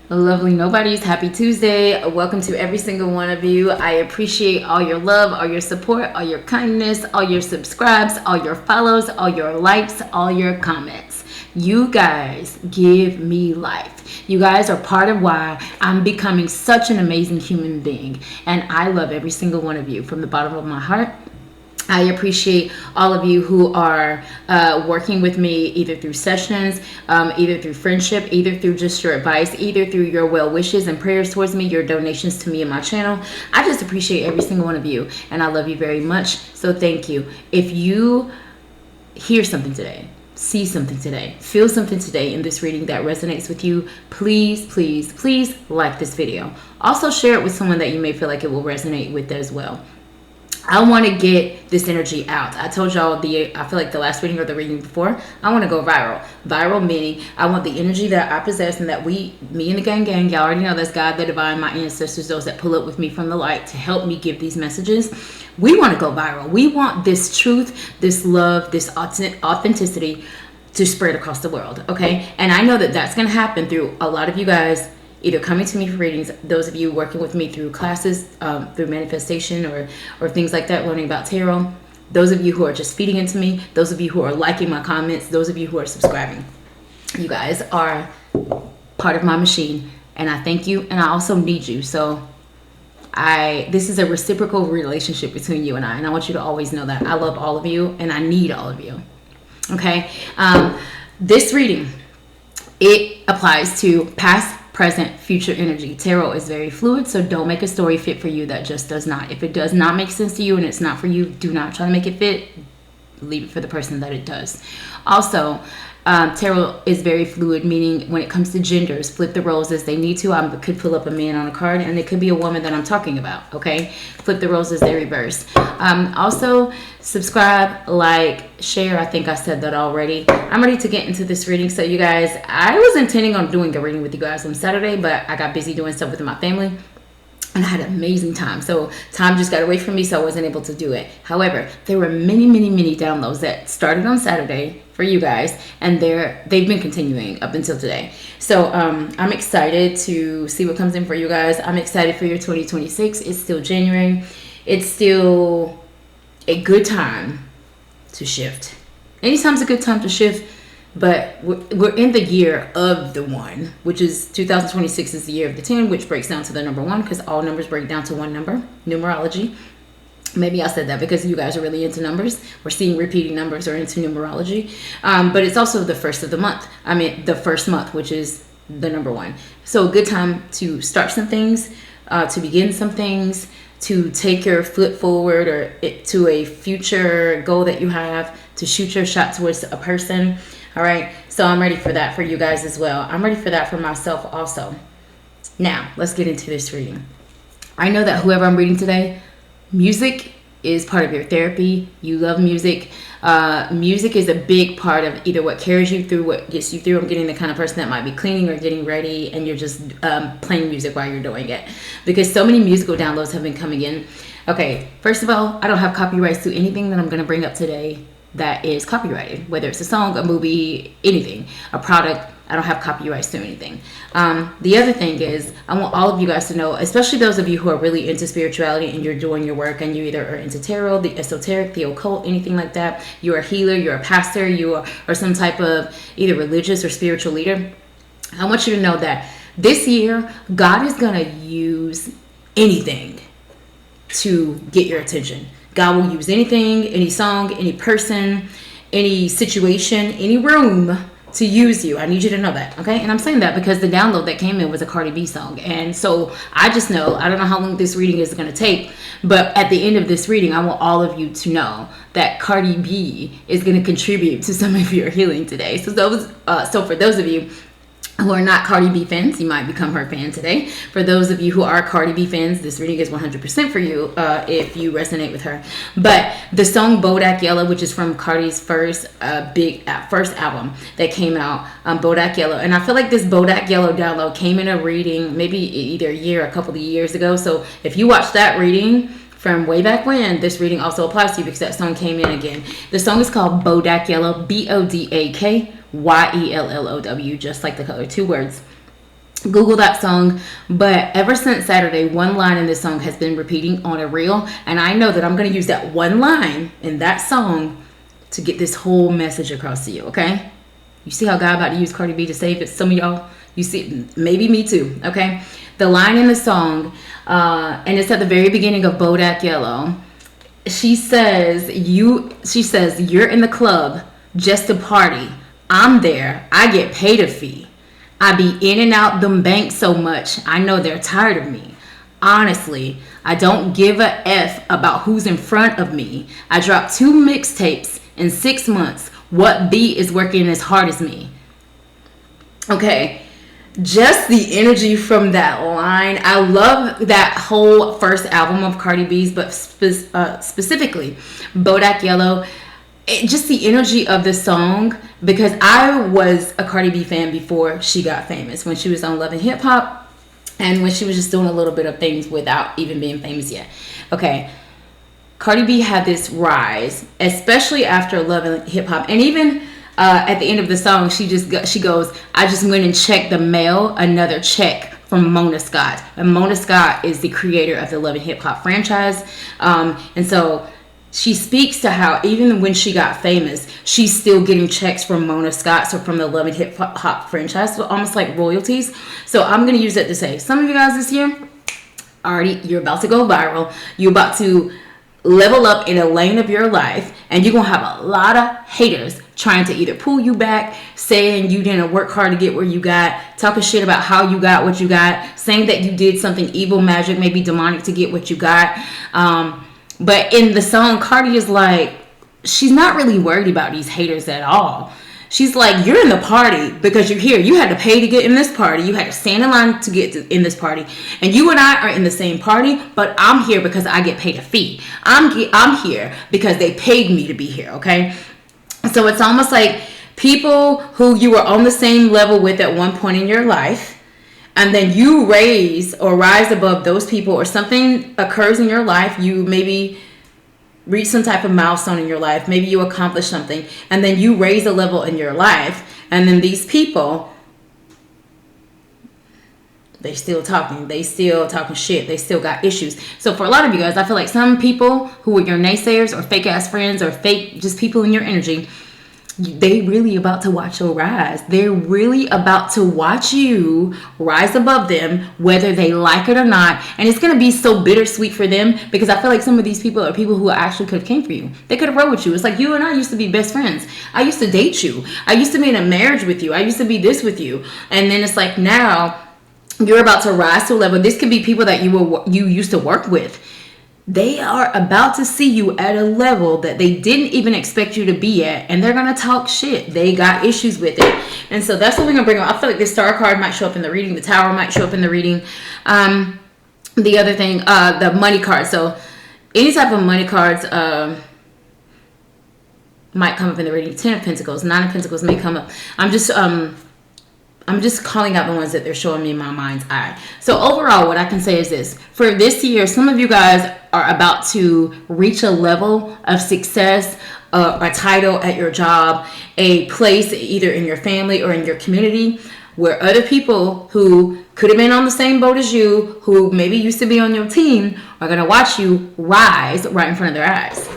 Lovely nobodies, happy Tuesday. Welcome to every single one of you. I appreciate all your love, all your support, all your kindness, all your subscribes, all your follows, all your likes, all your comments. You guys give me life. You guys are part of why I'm becoming such an amazing human being. And I love every single one of you from the bottom of my heart. I appreciate all of you who are working with me either through sessions, either through friendship, either through just your advice, either through your well wishes and prayers towards me, your donations to me and my channel. I just appreciate every single one of you, and I love you very much. So thank you. If you hear something today, see something today, feel something today in this reading that resonates with you, please, please, please like this video. Also share it with someone that you may feel like it will resonate with as well. I want to get this energy out. I told y'all I feel like the last reading or the reading before, I want to go viral. Viral meaning I want the energy that I possess and that me and the gang, y'all already know that's God, the divine, my ancestors, those that pull up with me from the light to help me give these messages. We want to go viral. We want this truth, this love, this authenticity to spread across the world, okay? And I know that that's going to happen through a lot of you guys either coming to me for readings, those of you working with me through classes, through manifestation or things like that, learning about tarot, those of you who are just feeding into me, those of you who are liking my comments, those of you who are subscribing. You guys are part of my machine, and I thank you, and I also need you. So this is a reciprocal relationship between you and I want you to always know that. I love all of you, and I need all of you. Okay? This reading, it applies to past, present, future energy. Tarot is very fluid, so don't make a story fit for you that just does not. If it does not make sense to you and it's not for you, do not try to make it fit. Leave it for the person that it does. Also, tarot is very fluid, meaning when it comes to genders, flip the roles as they need to. I could pull up a man on a card, and it could be a woman that I'm talking about, okay? Flip the roles as they reverse. Also, subscribe, like, share. I think I said that already. I'm ready to get into this reading. So, you guys, I was intending on doing a reading with you guys on Saturday, but I got busy doing stuff with my family. And I had an amazing time. So time just got away from me, so I wasn't able to do it. However, there were many, many, many downloads that started on Saturday for you guys, and they've been continuing up until today. So I'm excited to see what comes in for you guys. I'm excited for your 2026. It's still January. It's still a good time to shift. Anytime's a good time to shift. But we're in the year of the one, which is 2026 is the year of the 10, which breaks down to the number one, because all numbers break down to one number, numerology. Maybe I said that because you guys are really into numbers. We're seeing repeating numbers or into numerology. But it's also the first of the month. I mean, the first month, which is the number one. So a good time to start some things, to begin some things, to take your foot forward or to a future goal that you have, to shoot your shot towards a person. All right, so I'm ready for that for you guys as well. I'm ready for that for myself also. Now, let's get into this reading. I know that whoever I'm reading today, music is part of your therapy. You love music. Music is a big part of either what carries you through, what gets you through. I'm getting the kind of person that might be cleaning or getting ready, and you're just playing music while you're doing it. Because so many musical downloads have been coming in. Okay, first of all, I don't have copyrights to anything that I'm going to bring up today that is copyrighted, whether it's a song, a movie, anything, a product. I don't have copyrights to anything. The other thing is, I want all of you guys to know, especially those of you who are really into spirituality and you're doing your work and you either are into tarot, the esoteric, the occult, anything like that. You're a healer, you're a pastor, you are some type of either religious or spiritual leader. I want you to know that this year, God is going to use anything to get your attention. God will use anything, any song, any person, any situation, any room to use you. I need you to know that, okay? And I'm saying that because the download that came in was a Cardi B song. And so I just know, I don't know how long this reading is going to take, but at the end of this reading, I want all of you to know that Cardi B is going to contribute to some of your healing today. So for those of you who are not Cardi B fans, you might become her fan today. For those of you who are Cardi B fans, this reading is 100% for you if you resonate with her. But the song Bodak Yellow, which is from Cardi's first album that came out, Bodak Yellow. And I feel like this Bodak Yellow download came in a reading maybe either a couple of years ago. So if you watch that reading from way back when, this reading also applies to you because that song came in again. The song is called Bodak Yellow, Bodak Yellow, just like the color, 2 words. Google that song. But ever since Saturday, one line in this song has been repeating on a reel, and I know that I'm going to use that one line in that song to get this whole message across to you. Okay, you see how God about to use Cardi B to save it? Some of y'all, you see, maybe me too. Okay, the line in the song, and it's at the very beginning of Bodak Yellow. She says you're in the club just to party. I'm there, I get paid a fee. I be in and out them banks so much, I know they're tired of me. Honestly, I don't give a F about who's in front of me. I dropped 2 mixtapes in 6 months. What beat is working as hard as me? Okay, just the energy from that line. I love that whole first album of Cardi B's, but specifically Bodak Yellow. Just the energy of the song, because I was a Cardi B fan before she got famous, when she was on Love and Hip Hop, and when she was just doing a little bit of things without even being famous yet. Okay, Cardi B had this rise, especially after Love and Hip Hop, and even at the end of the song, she goes, I just went and checked the mail, another check from Mona Scott. And Mona Scott is the creator of the Love and Hip Hop franchise, and so she speaks to how even when she got famous, she's still getting checks from Mona Scott, so from the Love and Hip Hop franchise, so almost like royalties. So I'm going to use that to say, some of you guys this year, you're about to go viral. You're about to level up in a lane of your life, and you're going to have a lot of haters trying to either pull you back, saying you didn't work hard to get where you got, talking shit about how you got what you got, saying that you did something evil, magic, maybe demonic to get what you got. But in the song, Cardi is like, she's not really worried about these haters at all. She's like, you're in the party because you're here. You had to pay to get in this party. You had to stand in line to get in this party. And you and I are in the same party, but I'm here because I get paid a fee. I'm here because they paid me to be here, okay? So it's almost like people who you were on the same level with at one point in your life, and then you rise above those people, or something occurs in your life. You maybe reach some type of milestone in your life. Maybe you accomplish something, and then you raise a level in your life. And then these people, they still talking shit. They still got issues. So for a lot of you guys, I feel like some people who are your naysayers or fake ass friends or fake just people in your energy, they really about to watch your rise. They're really about to watch you rise above them, whether they like it or not. And it's going to be so bittersweet for them, because I feel like some of these people are people who actually could have came for you. They could have rode with you. It's like you and I used to be best friends. I used to date you. I used to be in a marriage with you. I used to be this with you. And then it's like now you're about to rise to a level. This could be people that you used to work with. They are about to see you at a level that they didn't even expect you to be at, and they're going to talk shit. They got issues with it. And so that's what we're going to bring up. I feel like this star card might show up in the reading. The tower might show up in the reading. The other thing, the money card. So any type of money cards might come up in the reading. 10 of Pentacles, 9 of Pentacles may come up. I'm just calling out the ones that they're showing me in my mind's eye. So overall, what I can say is this. For this year, some of you guys are about to reach a level of success, a title at your job, a place either in your family or in your community, where other people who could have been on the same boat as you, who maybe used to be on your team, are going to watch you rise right in front of their eyes.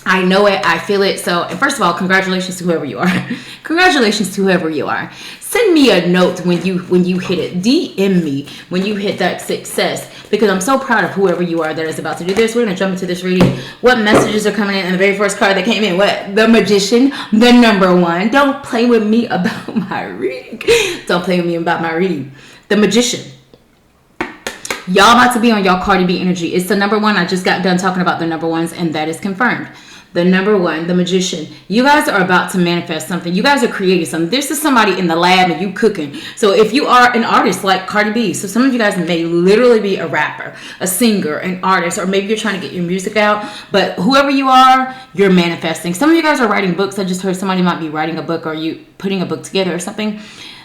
I know it. I feel it. So, and first of all, congratulations to whoever you are. Congratulations to whoever you are. Send me a note when you hit it. DM me when you hit that success, because I'm so proud of whoever you are that is about to do this. We're going to jump into this reading. What messages are coming in? And the very first card that came in, what? The Magician, the number one. Don't play with me about my reading. Don't play with me about my reading. The Magician. Y'all about to be on y'all Cardi B energy. It's the number one. I just got done talking about the number ones, and that is confirmed. The number one, the Magician. You guys are about to manifest something. You guys are creating something. This is somebody in the lab and you cooking. So if you are an artist like Cardi B, so some of you guys may literally be a rapper, a singer, an artist, or maybe you're trying to get your music out. But whoever you are, you're manifesting. Some of you guys are writing books. I just heard somebody might be writing a book, or you putting a book together or something.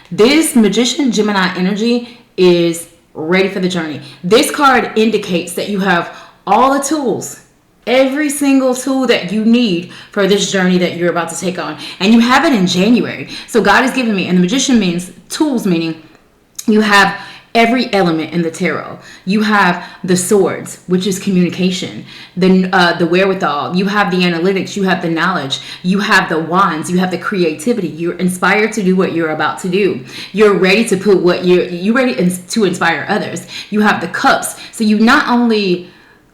This Magician, Gemini energy is ready for the journey. This card indicates that you have all the tools, every single tool that you need for this journey that you're about to take on. And you have it in January. So God has given me, and the Magician means tools, meaning You have every element in the tarot. You have the swords, which is communication, the wherewithal. You have the analytics. You have the knowledge. You have the wands. You have the creativity. You're inspired to do what you're about to do. You're ready to put what you're ready to inspire others. You have the cups. So you not only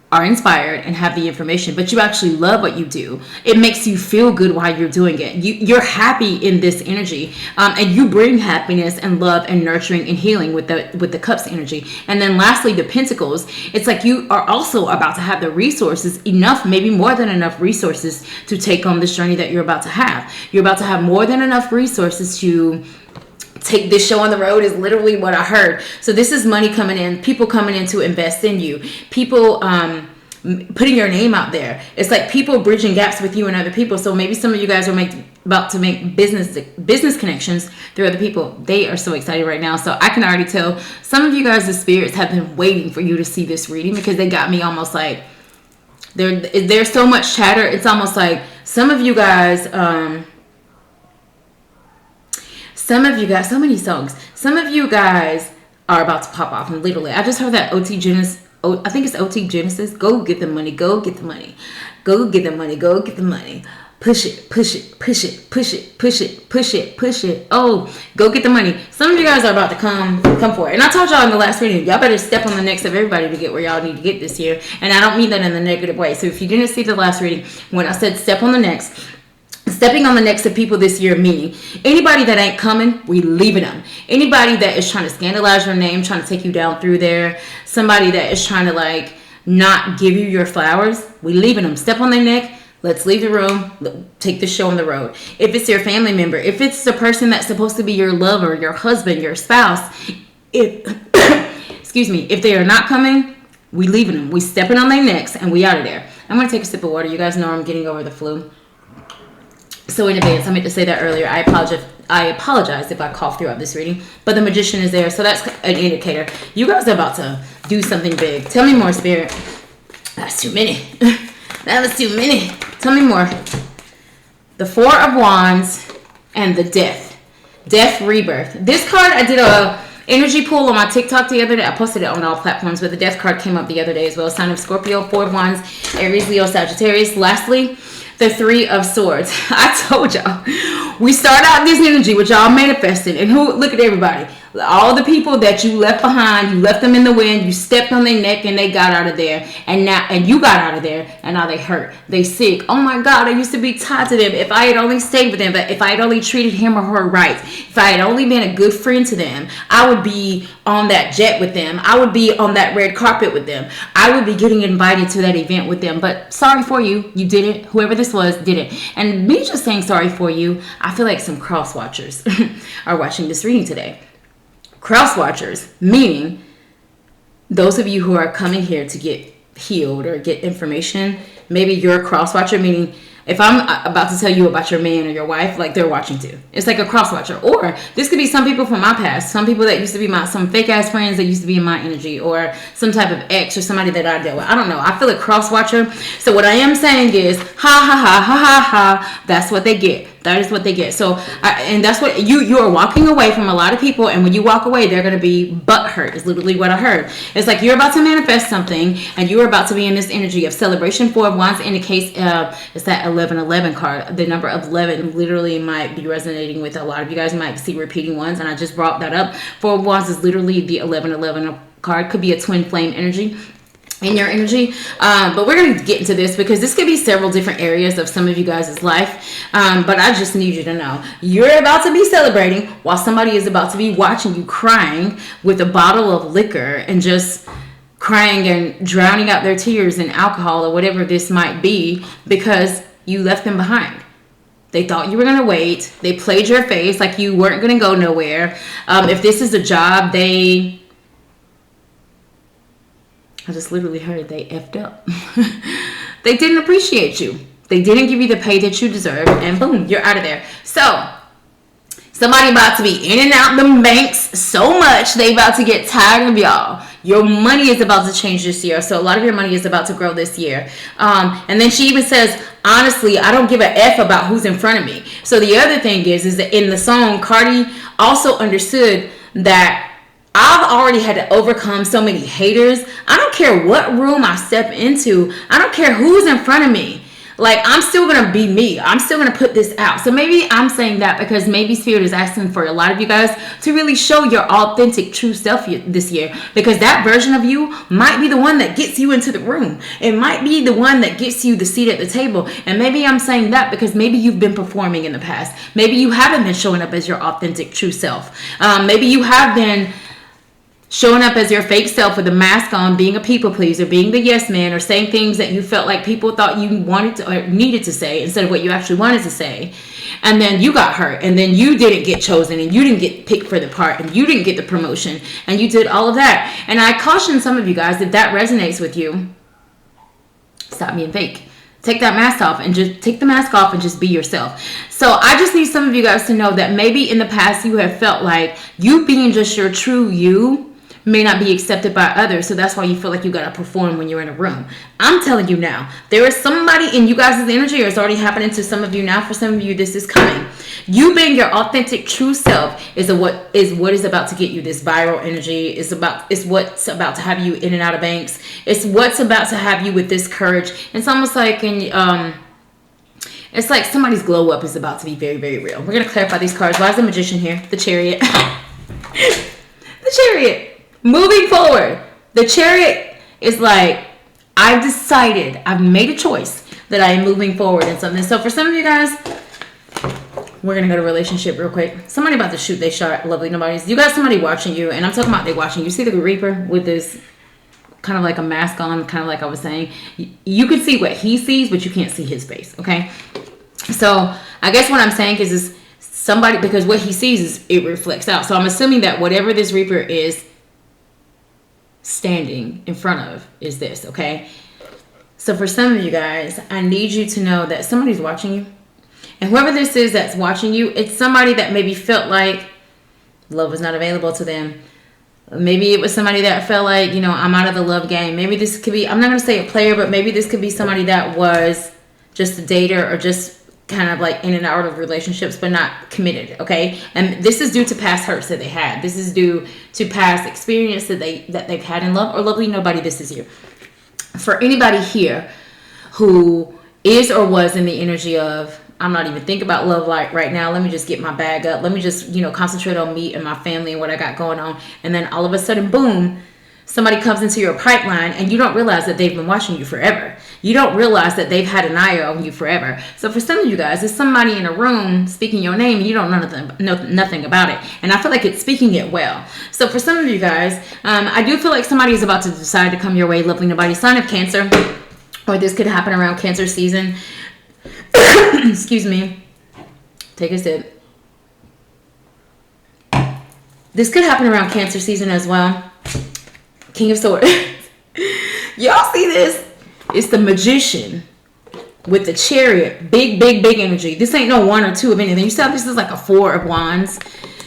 are inspired and have the information, but you actually love what you do. It makes you feel good while you're doing it. You're happy in this energy, and you bring happiness and love and nurturing and healing with the cups energy. And then lastly, the pentacles. It's like you are also about to have the resources, enough, maybe more than enough resources to take on this journey that you're about to have. You're about to have more than enough resources to take this show on the road, is literally what I heard. So this is money coming in, people coming in to invest in you, people putting your name out there. It's like people bridging gaps with you and other people. So maybe some of you guys are about to make business connections through other people. They are so excited right now. So I can already tell some of you guys, the spirits have been waiting for you to see this reading, because they got me almost like there's so much chatter. It's almost like some of you guys so many songs. Some of you guys are about to pop off, and literally, I just heard that OT Genesis. I think it's OT Genesis. Go get the money. Go get the money. Go get the money. Go get the money. Push it. Push it. Push it. Push it. Push it. Push it. Push it. Oh, go get the money. Some of you guys are about to come for it. And I told y'all in the last reading, y'all better step on the necks of everybody to get where y'all need to get this year. And I don't mean that in the negative way. So if you didn't see the last reading, when I said step on the necks, stepping on the necks of people this year, meaning anybody that ain't coming, we leaving them. Anybody that is trying to scandalize your name, trying to take you down through there, somebody that is trying to like not give you your flowers, we leaving them. Step on their neck. Let's leave the room. Take the show on the road. If it's your family member, if it's the person that's supposed to be your lover, your husband, your spouse, excuse me, if they are not coming, we leaving them. We stepping on their necks and we out of there. I'm gonna take a sip of water. You guys know I'm getting over the flu. So in advance, I meant to say that earlier. I apologize if I cough throughout this reading, but the magician is there, so that's an indicator. You guys are about to do something big. Tell me more, Spirit. That's too many. That was too many. Tell me more. The Four of Wands and the Death Rebirth. This card, I did a energy pull on my TikTok the other day. I posted it on all platforms, but the Death card came up the other day as well. Sign of Scorpio, Four of Wands, Aries, Leo, Sagittarius. Lastly, the Three of Swords. I told y'all, we start out this energy, which y'all manifested, and look at everybody. All the people that you left behind, you left them in the wind, you stepped on their neck and they got out of there. And you got out of there, and now they hurt. They sick. Oh my God, I used to be tied to them. If I had only stayed with them, if I had only treated him or her right, if I had only been a good friend to them, I would be on that jet with them. I would be on that red carpet with them. I would be getting invited to that event with them. But sorry for you. You didn't. Whoever this was didn't. And me just saying sorry for you, I feel like some cross watchers are watching this reading today. Cross watchers, meaning those of you who are coming here to get healed or get information. Maybe you're a cross watcher, meaning if I'm about to tell you about your man or your wife, like they're watching too. It's like a cross watcher. Or this could be some people from my past, some people that used to be some fake ass friends that used to be in my energy, or some type of ex or somebody that I dealt with. I don't know. I feel a cross watcher. So what I am saying is, ha ha ha ha ha ha. That's what they get. That is what they get. So, and that's what you are walking away from a lot of people, and when you walk away, they're going to be butthurt. Is literally what I heard. It's like you're about to manifest something, and you are about to be in this energy of celebration. Four of Wands indicates it's that 1111 card. The number of 11 literally might be resonating with a lot of you guys. You might see repeating ones, and I just brought that up. Four of Wands is literally the 1111 card. Could be a twin flame energy in your energy, but we're going to get into this because this could be several different areas of some of you guys' life, but I just need you to know you're about to be celebrating while somebody is about to be watching you crying with a bottle of liquor and just crying and drowning out their tears in alcohol or whatever this might be, because you left them behind. They thought you were going to wait. They played your face like you weren't going to go nowhere. If this is a job, I just literally heard they effed up. They didn't appreciate you. They didn't give you the pay that you deserve, and boom, you're out of there. So, somebody about to be in and out them banks so much, they about to get tired of y'all. Your money is about to change this year. So a lot of your money is about to grow this year. And then she even says, honestly, I don't give a F about who's in front of me. So the other thing is that in the song, Cardi also understood that I've already had to overcome so many haters. I don't care what room I step into. I don't care who's in front of me. Like, I'm still going to be me. I'm still going to put this out. So maybe I'm saying that because maybe Spirit is asking for a lot of you guys to really show your authentic, true self this year. Because that version of you might be the one that gets you into the room. It might be the one that gets you the seat at the table. And maybe I'm saying that because maybe you've been performing in the past. Maybe you haven't been showing up as your authentic, true self. Maybe you have been showing up as your fake self with a mask on, being a people pleaser, being the yes man, or saying things that you felt like people thought you wanted to or needed to say instead of what you actually wanted to say. And then you got hurt, and then you didn't get chosen, and you didn't get picked for the part, and you didn't get the promotion, and you did all of that. And I caution some of you guys, if that resonates with you, stop being fake. Take that mask off and just take the mask off and just be yourself. So I just need some of you guys to know that maybe in the past you have felt like you being just your true you may not be accepted by others, so that's why you feel like you gotta perform when you're in a room. I'm telling you now, there is somebody in you guys' energy, or it's already happening to some of you now. For some of you, this is coming. You being your authentic true self is what is about to get you this viral energy. It's what's about to have you in and out of banks. It's what's about to have you with this courage. It's almost like it's like somebody's glow up is about to be very, very real. We're gonna clarify these cards. Why is the Magician here? The Chariot. The Chariot. Moving forward, the Chariot is like, I've decided, I've made a choice that I am moving forward in something. So for some of you guys, we're going to go to relationship real quick. Somebody about to shoot their shot, lovely nobodies. You got somebody watching you, and I'm talking about they watching you. See the Reaper with this kind of like a mask on, kind of like I was saying. You can see what he sees, but you can't see his face, okay? So I guess what I'm saying is somebody, because what he sees is it reflects out. So I'm assuming that whatever this Reaper is standing in front of is this, okay? So for some of you guys, I need you to know that somebody's watching you. And whoever this is that's watching you, it's somebody that maybe felt like love was not available to them. Maybe it was somebody that felt like, I'm out of the love game. Maybe this could be, I'm not going to say a player, but maybe this could be somebody that was just a dater or just kind of like in and out of relationships, but not committed, okay? And this is due to past hurts that they had. This is due to past experience that they've had in love, or lovely nobody, this is you. For anybody here who is or was in the energy of, I'm not even thinking about love like right now. Let me just get my bag up. Let me just, concentrate on me and my family and what I got going on. And then all of a sudden, boom, somebody comes into your pipeline and you don't realize that they've been watching you forever. You don't realize that they've had an eye on you forever. So for some of you guys, there's somebody in a room speaking your name and you don't know nothing about it. And I feel like it's speaking it well. So for some of you guys, I do feel like somebody is about to decide to come your way, lovely nobody, sign of Cancer, or this could happen around Cancer season. Excuse me. Take a sip. This could happen around Cancer season as well. King of Swords. Y'all see this? It's the Magician with the Chariot. Big, big, big energy. This ain't no one or two of anything. You see how this is like a 4 of wands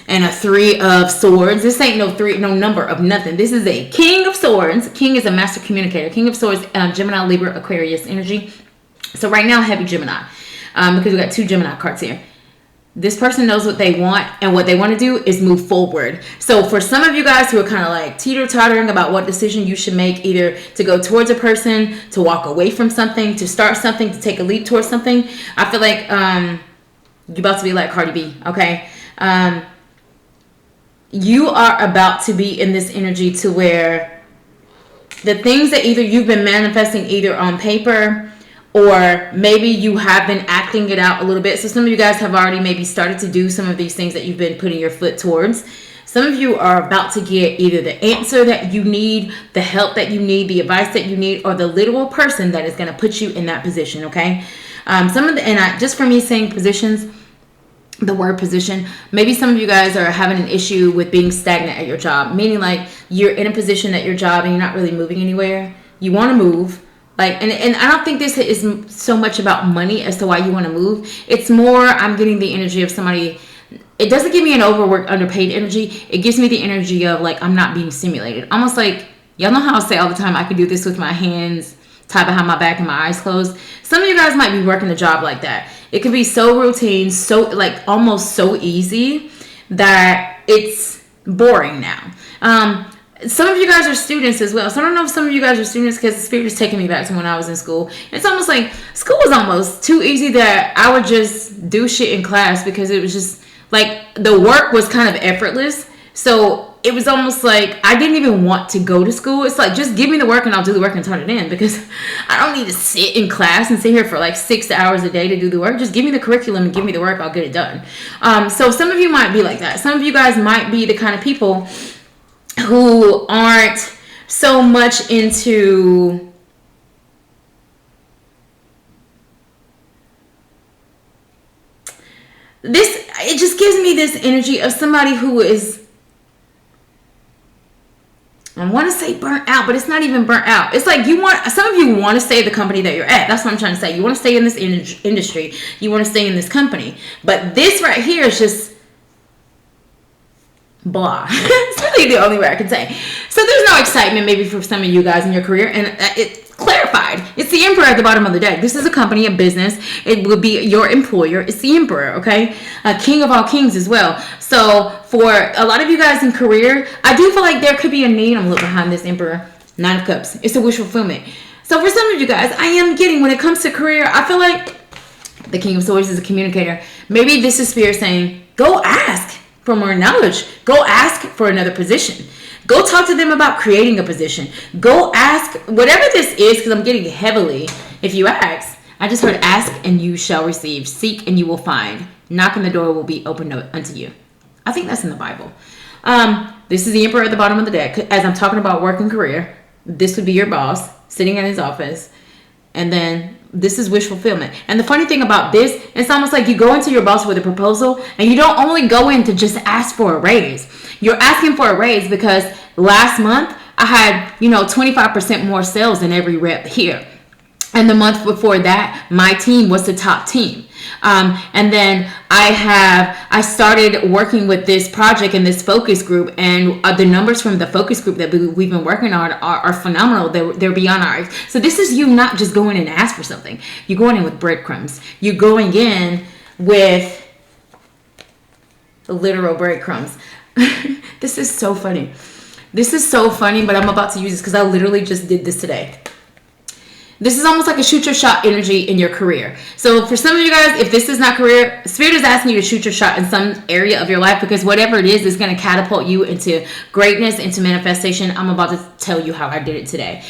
and a 3 of swords. This ain't no number of nothing. This is a King of Swords. King is a master communicator. King of Swords, Gemini, Libra, Aquarius energy. So right now, heavy Gemini. Because we got 2 Gemini cards here. This person knows what they want, and what they want to do is move forward. So for some of you guys who are kind of like teeter-tottering about what decision you should make, either to go towards a person, to walk away from something, to start something, to take a leap towards something, I feel like you're about to be like Cardi B, okay? You are about to be in this energy to where the things that either you've been manifesting either on paper, or maybe you have been acting it out a little bit. So some of you guys have already maybe started to do some of these things that you've been putting your foot towards. Some of you are about to get either the answer that you need, the help that you need, the advice that you need, or the literal person that is going to put you in that position, okay? Just for me saying positions, the word position, maybe some of you guys are having an issue with being stagnant at your job, meaning like you're in a position at your job and you're not really moving anywhere. You want to move. And I don't think this is so much about money as to why you want to move. It's more, I'm getting the energy of somebody. It doesn't give me an overworked, underpaid energy. It gives me the energy of like I'm not being stimulated. Almost like, y'all know how I say all the time, I can do this with my hands tied behind my back and my eyes closed. Some of you guys might be working a job like that. It could be so routine, so like almost so easy that it's boring now. Some of you guys are students as well. So I don't know if some of you guys are students, because the Spirit is taking me back to when I was in school. It's almost like school was almost too easy that I would just do shit in class, because it was just like the work was kind of effortless. So it was almost like I didn't even want to go to school. It's like, just give me the work and I'll do the work and turn it in, because I don't need to sit in class and sit here for like 6 hours a day to do the work. Just give me the curriculum and give me the work. I'll get it done. So some of you might be like that. Some of you guys might be the kind of people who aren't so much into this. It just gives me this energy of somebody who is, I want to say burnt out, but it's not even burnt out. It's like some of you want to stay at the company that you're at. That's what I'm trying to say. You want to stay in this industry. You want to stay in this company. But this right here is just blah. It's really the only way I can say. So there's no excitement maybe for some of you guys in your career, and it's clarified. It's the Emperor at the bottom of the deck. This is a company, a business. It would be your employer. It's the Emperor, okay? King of all kings as well. So for a lot of you guys in career, I do feel like there could be a need. I'm looking behind this Emperor. 9 of Cups. It's a wish fulfillment. So for some of you guys, I am getting, when it comes to career, I feel like the King of Swords is a communicator. Maybe this is Spirit saying, go ask for more knowledge. Go ask for another position. Go talk to them about creating a position. Go ask, whatever this is, because I'm getting heavily, if you ask. I just heard ask and you shall receive. Seek and you will find. Knock and the door will be opened unto you. I think that's in the Bible. This is the Emperor at the bottom of the deck. As I'm talking about work and career, this would be your boss sitting in his office. And then this is wish fulfillment. And the funny thing about this, it's almost like you go into your boss with a proposal, and you don't only go in to just ask for a raise. You're asking for a raise because last month I had, 25% more sales than every rep here. And the month before that, my team was the top team. And then I started working with this project and this focus group, and the numbers from the focus group that we've been working on are phenomenal. They're beyond ours. So this is you not just going in and ask for something. You're going in with breadcrumbs. You're going in with literal breadcrumbs. This is so funny. This is so funny, but I'm about to use this because I literally just did this today. This is almost like a shoot your shot energy in your career. So for some of you guys, if this is not career, Spirit is asking you to shoot your shot in some area of your life, because whatever it is going to catapult you into greatness, into manifestation. I'm about to tell you how I did it today.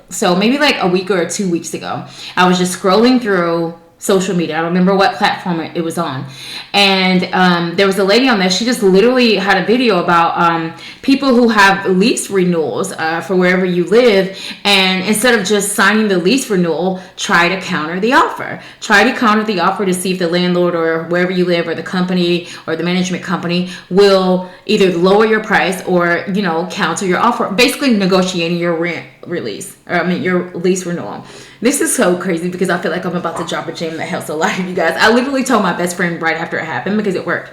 So maybe like a week or 2 weeks ago, I was just scrolling through social media. I don't remember what platform it was on. And there was a lady on there. She just literally had a video about people who have lease renewals for wherever you live. And instead of just signing the lease renewal, try to counter the offer. Try to counter the offer to see if the landlord or wherever you live or the company or the management company will either lower your price or, counter your offer. Basically negotiating your rent release, your lease renewal. This is so crazy because I feel like I'm about to drop a gem that helps a lot of you guys. I literally told my best friend right after it happened because it worked.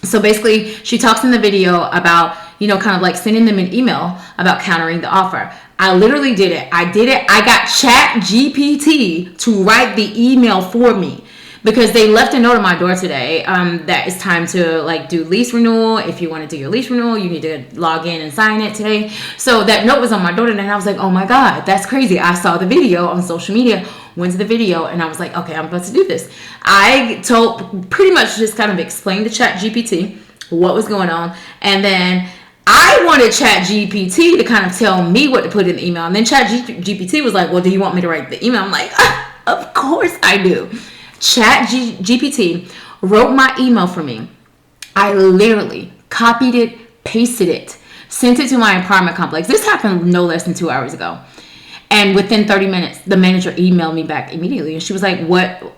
So basically, she talks in the video about, kind of like sending them an email about countering the offer. I literally did it. I got ChatGPT to write the email for me, because they left a note on my door today that it's time to do lease renewal. If you want to do your lease renewal, you need to log in and sign it today. So that note was on my door, and I was like, oh my God, that's crazy. I saw the video on social media, went to the video, and I was like, okay, I'm about to do this. I pretty much just kind of explained to ChatGPT what was going on, and then I wanted ChatGPT to kind of tell me what to put in the email. And then ChatGPT was like, well, do you want me to write the email? I'm like, of course I do. ChatGPT wrote my email for me. I literally copied it, pasted it, sent it to my apartment complex. This happened no less than 2 hours ago. And within 30 minutes, the manager emailed me back immediately. And she was like,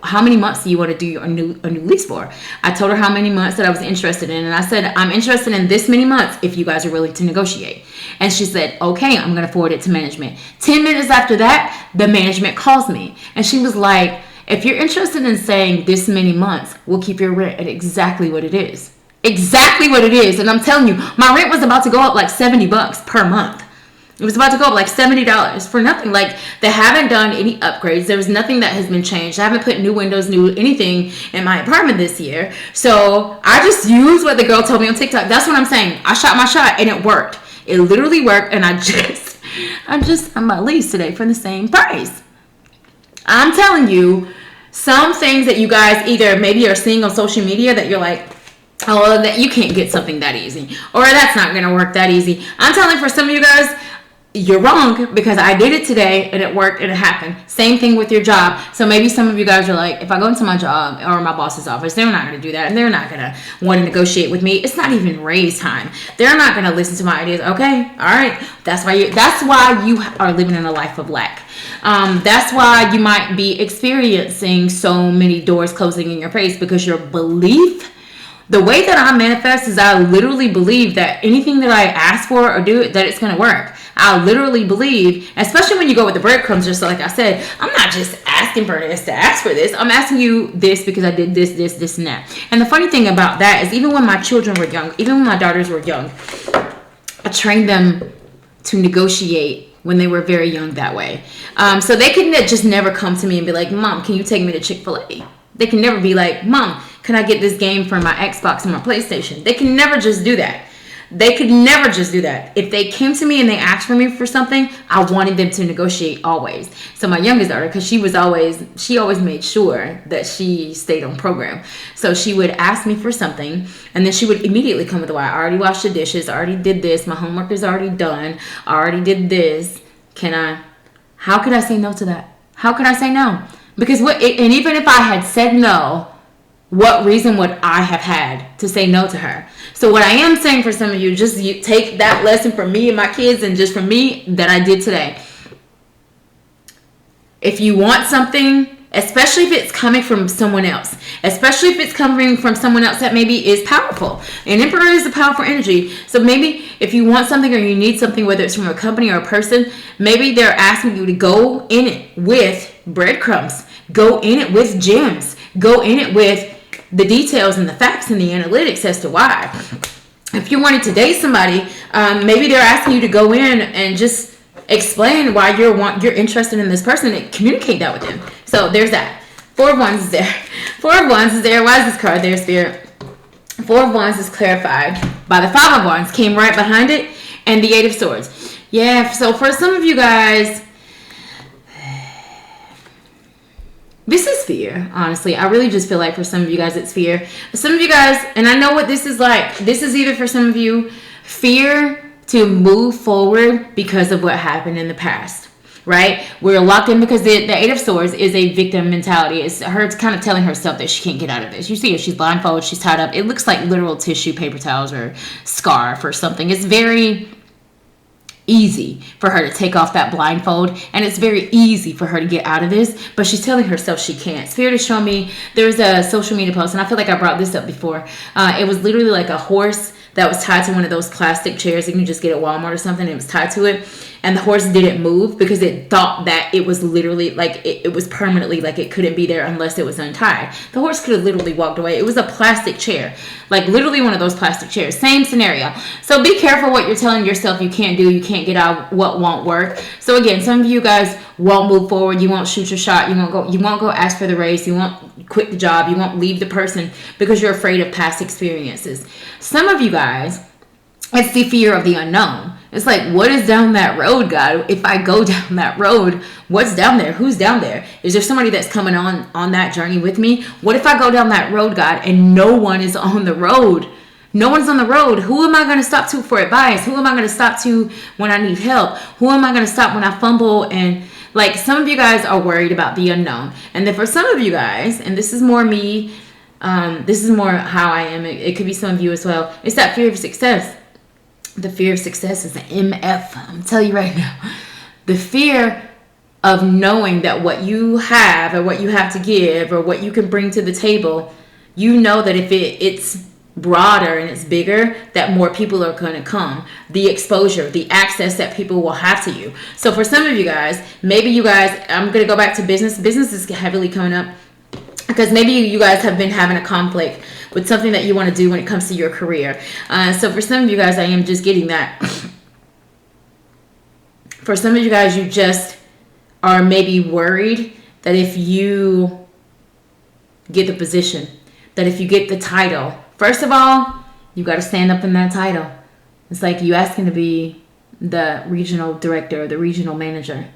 how many months do you want to do a new lease for? I told her how many months that I was interested in. And I said, I'm interested in this many months if you guys are willing to negotiate. And she said, okay, I'm going to forward it to management. 10 minutes after that, the management calls me. And she was like, if you're interested in saying this many months, we'll keep your rent at exactly what it is. Exactly what it is. And I'm telling you, my rent was about to go up like $70 per month. It was about to go up like $70 for nothing. They haven't done any upgrades. There was nothing that has been changed. I haven't put new windows, new anything in my apartment this year. So I just used what the girl told me on TikTok. That's what I'm saying. I shot my shot and it worked. It literally worked, and I'm about to leave today for the same price. I'm telling you, some things that you guys either maybe are seeing on social media that you're like, oh, that you can't get something that easy, or that's not going to work that easy. I'm telling you, for some of you guys, you're wrong, because I did it today and it worked and it happened. Same thing with your job. So maybe some of you guys are like, if I go into my job or my boss's office, they're not going to do that, and they're not going to want to negotiate with me. It's not even raise time. They're not going to listen to my ideas. Okay, all right. That's why you are living in a life of lack. That's why you might be experiencing so many doors closing in your face, because your belief. The way that I manifest is I literally believe that anything that I ask for or do, that it's going to work. I literally believe, especially when you go with the breadcrumbs, just like I said, I'm not just asking for this to ask for this. I'm asking you this because I did this, and that. And the funny thing about that is, even when my children were young, even when my daughters were young, I trained them to negotiate when they were very young that way. So they can just never come to me and be like, Mom, can you take me to Chick-fil-A? They can never be like, Mom, can I get this game for my Xbox and my PlayStation? They can never just do that. They could never just do that. If they came to me and they asked for me for something, I wanted them to negotiate always. So my youngest daughter, because she always made sure that she stayed on program. So she would ask me for something, and then she would immediately come with, I already washed the dishes, I already did this, my homework is already done, I already did this. How could I say no to that? How could I say no? Because and even if I had said no, what reason would I have had to say no to her? So what I am saying for some of you, you take that lesson from me and my kids, and just from me that I did today. If you want something, especially if it's coming from someone else, that maybe is powerful. And Emperor is a powerful energy. So maybe if you want something or you need something, whether it's from a company or a person, maybe they're asking you to go in it with breadcrumbs, go in it with gems, go in it with the details and the facts and the analytics as to why. If you wanted to date somebody, maybe they're asking you to go in and just explain why you're interested in this person and communicate that with them. So there's that. 4 of Wands is there. 4 of Wands is there. Why is this card there, Spirit? 4 of Wands is clarified by the 5 of Wands, came right behind it, and the 8 of Swords. Yeah, so for some of you guys, this is fear, honestly. I really just feel like for some of you guys, it's fear. Some of you guys, and I know what this is like. This is either for some of you, fear to move forward because of what happened in the past, right? We're locked in because the 8 of Swords is a victim mentality. It's her kind of telling herself that she can't get out of this. You see her, she's blindfolded, she's tied up. It looks like literal tissue, paper towels, or scarf or something. It's very easy for her to take off that blindfold, and it's very easy for her to get out of this, but she's telling herself she can't. Spirit is showing me, there's a social media post, and I feel like I brought this up before. It was literally like a horse that was tied to one of those plastic chairs that you can just get at Walmart or something. It was tied to it, and the horse didn't move because it thought that it was literally like it was permanently, like it couldn't be there unless it was untied. The horse could have literally walked away. It was a plastic chair, like literally one of those plastic chairs. Same scenario. So be careful what you're telling yourself you can't do. You can't get out, what won't work. So again, some of you guys won't move forward. You won't shoot your shot. You won't go ask for the raise. You won't quit the job. You won't leave the person because you're afraid of past experiences. Some of you guys, it's the fear of the unknown. It's like, what is down that road, God? If I go down that road, what's down there? Who's down there? Is there somebody that's coming on that journey with me? What if I go down that road, God, and no one is on the road? No one's on the road. Who am I going to stop to for advice? Who am I going to stop to when I need help? Who am I going to stop when I fumble? And like, some of you guys are worried about the unknown. And then for some of you guys, and this is more me, this is more how I am. It could be some of you as well. It's that fear of success. The fear of success is an MF. I'm telling you right now. The fear of knowing that what you have or what you have to give or what you can bring to the table, you know that if it's broader and it's bigger, that more people are going to come. The exposure, the access that people will have to you. So for some of you guys, maybe you guys, I'm going to go back to business. Business is heavily coming up because maybe you guys have been having a conflict with something that you want to do when it comes to your career. So for some of you guys, I am just getting that. For some of you guys, you just are maybe worried that if you get the position, that if you get the title, first of all, you got to stand up in that title. It's like you asking to be the regional director or the regional manager.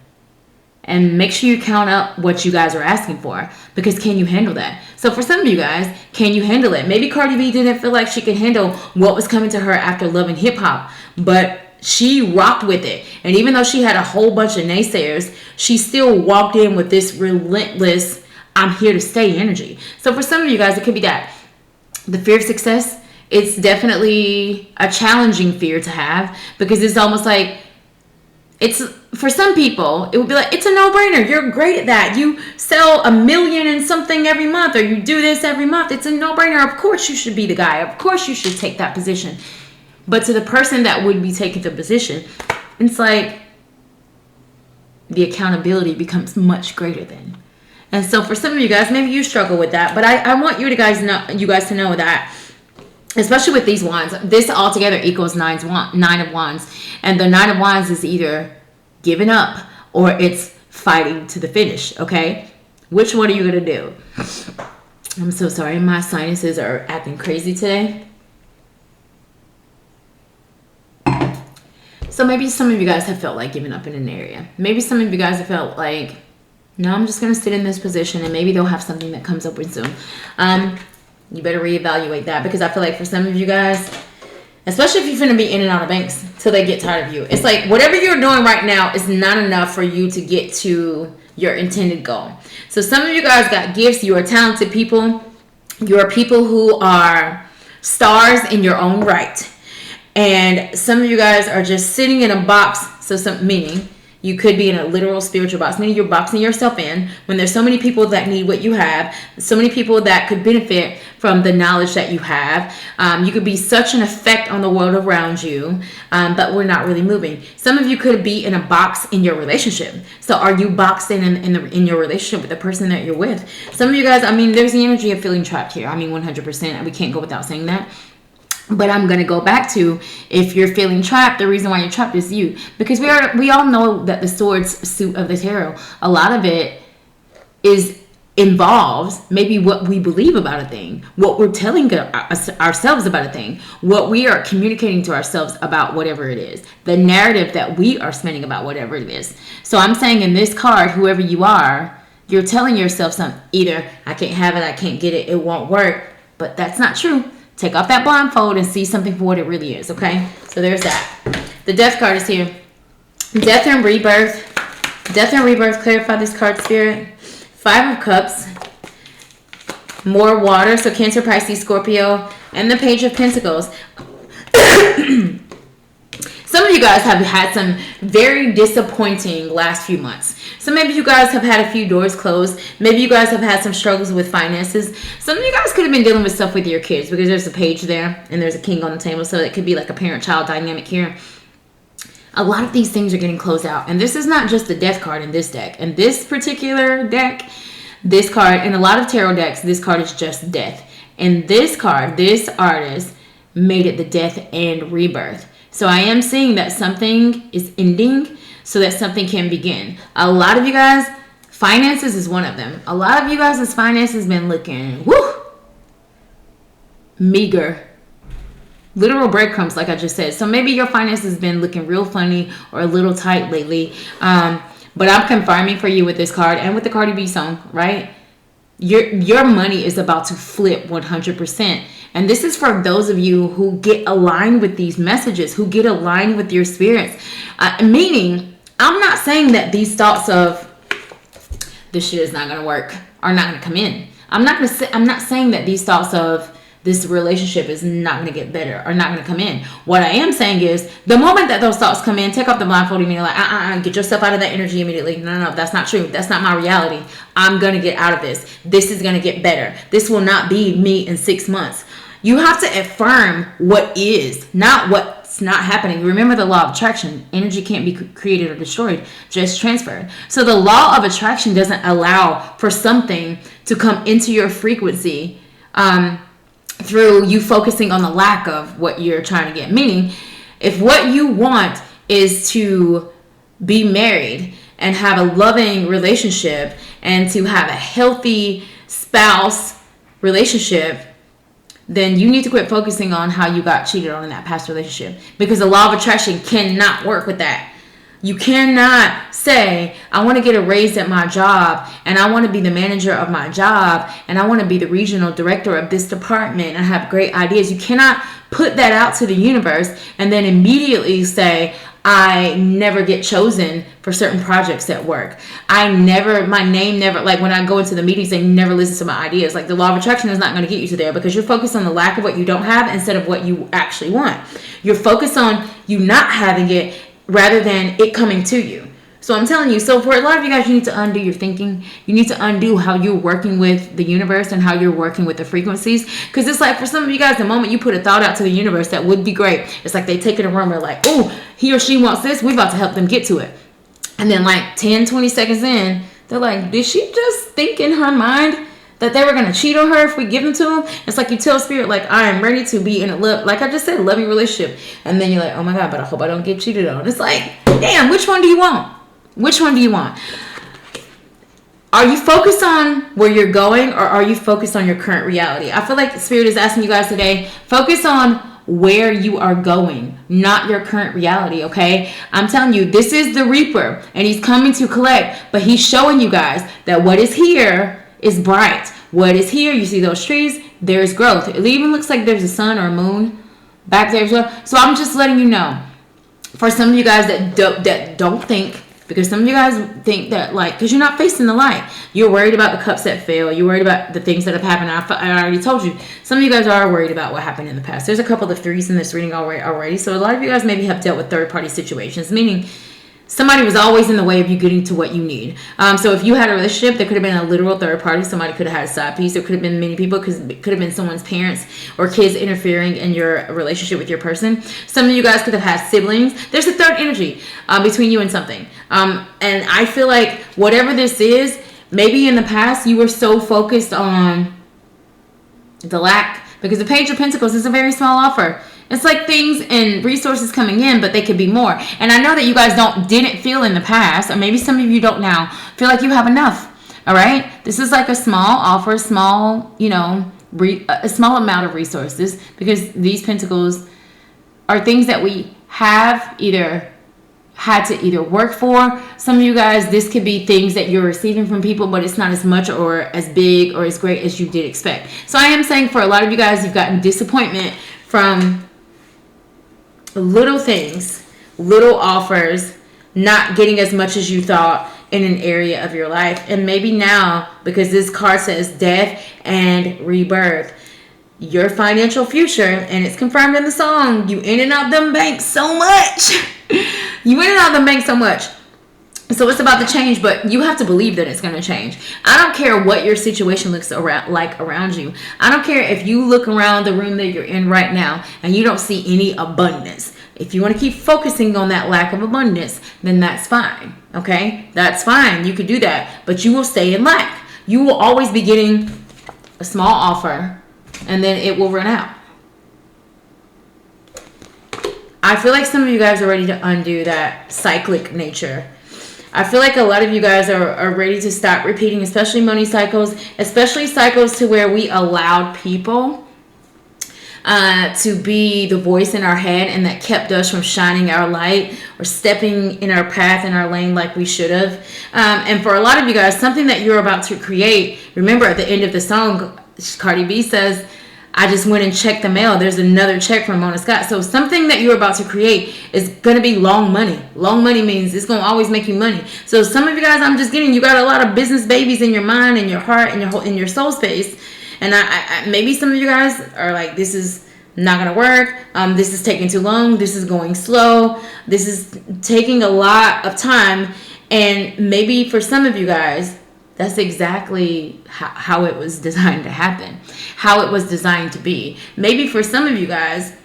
And make sure you count up what you guys are asking for, because can you handle that? So for some of you guys, can you handle it? Maybe Cardi B didn't feel like she could handle what was coming to her after Love and Hip Hop, but she rocked with it. And even though she had a whole bunch of naysayers, she still walked in with this relentless, I'm here to stay energy. So for some of you guys, it could be that. The fear of success, it's definitely a challenging fear to have, because it's almost like, it's, for some people, it would be like, it's a no-brainer. You're great at that. You sell 1 million and something every month, or you do this every month. It's a no-brainer. Of course you should be the guy. Of course you should take that position. But to the person that would be taking the position, it's like the accountability becomes much greater then. And so for some of you guys, maybe you struggle with that. But I want you guys to know that, especially with these wands, this altogether equals 9 of wands. And the 9 of wands is either giving up or it's fighting to the finish, okay? Which one are you going to do? I'm so sorry. My sinuses are acting crazy today. So maybe some of you guys have felt like giving up in an area. Maybe some of you guys have felt like, no, I'm just going to sit in this position, and maybe they'll have something that comes up with soon. You better reevaluate that, because I feel like for some of you guys, especially if you're going to be in and out of banks till they get tired of you, it's like whatever you're doing right now is not enough for you to get to your intended goal. So some of you guys got gifts. You are talented people. You are people who are stars in your own right. And some of you guys are just sitting in a box. So meaning you could be in a literal spiritual box, meaning you're boxing yourself in when there's so many people that need what you have, so many people that could benefit from the knowledge that you have. You could be such an effect on the world around you, but we're not really moving. Some of you could be in a box in your relationship. So are you boxed in your relationship with the person that you're with? Some of you guys, I mean, there's the energy of feeling trapped here. I mean, 100%. We can't go without saying that. But I'm going to go back to, if you're feeling trapped, the reason why you're trapped is you. Because we all know that the swords suit of the tarot, a lot of it involves maybe what we believe about a thing, what we're telling ourselves about a thing, what we are communicating to ourselves about whatever it is, the narrative that we are spinning about whatever it is. So I'm saying in this card, whoever you are, you're telling yourself something. Either I can't have it, I can't get it, it won't work. But that's not true. Take off that blindfold and see something for what it really is, okay? So there's that. The Death card is here. Death and rebirth. Death and rebirth. Clarify this card, Spirit. 5 of Cups. More water. So Cancer, Pisces, Scorpio. And the Page of Pentacles. Some of you guys have had some very disappointing last few months. So maybe you guys have had a few doors closed. Maybe you guys have had some struggles with finances. Some of you guys could have been dealing with stuff with your kids, because there's a page there and there's a king on the table. So it could be like a parent-child dynamic here. A lot of these things are getting closed out. And this is not just the Death card in this deck. In this particular deck, this card, in a lot of tarot decks, this card is just death. And this card, this artist made it the death and rebirth. So I am seeing that something is ending so that something can begin. A lot of you guys, finances is one of them. A lot of you guys' finances has been looking, meager. Literal breadcrumbs, like I just said. So maybe your finances has been looking real funny or a little tight lately. But I'm confirming for you with this card and with the Cardi B song, right? Your money is about to flip 100%. And this is for those of you who get aligned with these messages, who get aligned with your spirits. Meaning, I'm not saying that these thoughts of this shit is not going to work are not going to come in. I'm not saying that these thoughts of this relationship is not going to get better or not going to come in. What I am saying is, the moment that those thoughts come in, take off the blindfold immediately. Like, get yourself out of that energy immediately. No, that's not true. That's not my reality. I'm going to get out of this. This is going to get better. This will not be me in 6 months. You have to affirm what is, not what's not happening. Remember the law of attraction. Energy can't be created or destroyed, just transferred. So the law of attraction doesn't allow for something to come into your frequency through you focusing on the lack of what you're trying to get. Meaning, if what you want is to be married and have a loving relationship and to have a healthy spouse relationship, then you need to quit focusing on how you got cheated on in that past relationship, because the law of attraction cannot work with that. You cannot say, I want to get a raise at my job, and I want to be the manager of my job, and I want to be the regional director of this department, and I have great ideas. You cannot put that out to the universe and then immediately say, I never get chosen for certain projects at work. My name never, like when I go into the meetings, they never listen to my ideas. Like the law of attraction is not going to get you to there, because you're focused on the lack of what you don't have instead of what you actually want. You're focused on you not having it rather than it coming to you. So I'm telling you, so for a lot of you guys, you need to undo your thinking. You need to undo how you're working with the universe and how you're working with the frequencies. Because it's like for some of you guys, the moment you put a thought out to the universe that would be great, it's like they take it in a room, they're like, oh, he or she wants this, we're about to help them get to it. And then like 10, 20 seconds in, they're like, did she just think in her mind that they were going to cheat on her if we give them to them? It's like you tell spirit, like, I am ready to be in a like I just said, loving relationship. And then you're like, oh my God, but I hope I don't get cheated on. It's like, damn, which one do you want? Which one do you want? Are you focused on where you're going, or are you focused on your current reality? I feel like Spirit is asking you guys today, focus on where you are going, not your current reality, okay? I'm telling you, this is the Reaper, and he's coming to collect, but he's showing you guys that what is here is bright. What is here, you see those trees, there's growth. It even looks like there's a sun or a moon back there as well. So I'm just letting you know, for some of you guys that don't think, because some of you guys think that, like, because you're not facing the light. You're worried about the cups that fail. You're worried about the things that have happened. I already told you. Some of you guys are worried about what happened in the past. There's a couple of threes in this reading already. So a lot of you guys maybe have dealt with third-party situations, meaning somebody was always in the way of you getting to what you need. So if you had a relationship, there could have been a literal third party. Somebody could have had a side piece. There could have been many people, because it could have been someone's parents or kids interfering in your relationship with your person. Some of you guys could have had siblings. There's a third energy between you and something. And I feel like whatever this is, maybe in the past you were so focused on the lack, because the Page of Pentacles is a very small offer. It's like things and resources coming in, but they could be more. And I know that you guys didn't feel in the past, or maybe some of you don't now, feel like you have enough. All right? This is like a small offer, small, a small amount of resources, because these pentacles are things that we have had to work for. Some of you guys, this could be things that you're receiving from people, but it's not as much or as big or as great as you did expect. So I am saying for a lot of you guys, you've gotten disappointment from little things, little offers, not getting as much as you thought in an area of your life. And maybe now, because this card says death and rebirth, your financial future, and it's confirmed in the song, you in and out them banks so much. You in and out them banks so much. So it's about to change, but you have to believe that it's going to change. I don't care what your situation looks like around you. I don't care if you look around the room that you're in right now and you don't see any abundance. If you want to keep focusing on that lack of abundance, then that's fine. Okay? That's fine. You could do that, but you will stay in lack. You will always be getting a small offer, and then it will run out. I feel like some of you guys are ready to undo that cyclic nature. I feel like a lot of you guys are ready to stop repeating, especially money cycles, especially cycles to where we allowed people to be the voice in our head, and that kept us from shining our light or stepping in our path, in our lane like we should have. And for a lot of you guys, something that you're about to create, remember at the end of the song, Cardi B says, I just went and checked the mail. There's another check from Mona Scott. So something that you're about to create is going to be long money. Long money means it's going to always make you money. So some of you guys, I'm just getting, you got a lot of business babies in your mind and your heart and in your soul space. And I maybe some of you guys are like, this is not going to work. This is taking too long. This is going slow. This is taking a lot of time. And maybe for some of you guys, that's exactly how it was designed to happen, how it was designed to be. Maybe for some of you guys,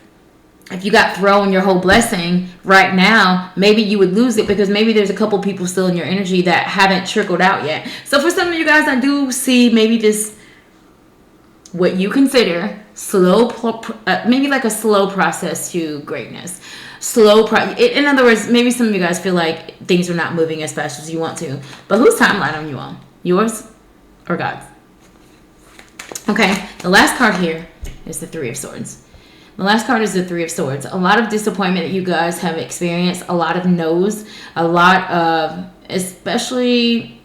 if you got thrown your whole blessing right now, maybe you would lose it, because maybe there's a couple people still in your energy that haven't trickled out yet. So for some of you guys, I do see maybe this, what you consider slow, maybe like a slow process to greatness. In other words, maybe some of you guys feel like things are not moving as fast as you want to. But whose timeline are you on? Yours or God's? Okay, the last card here It's the Three of Swords. The last card is the Three of Swords. A lot of disappointment that you guys have experienced, a lot of no's, a lot of, especially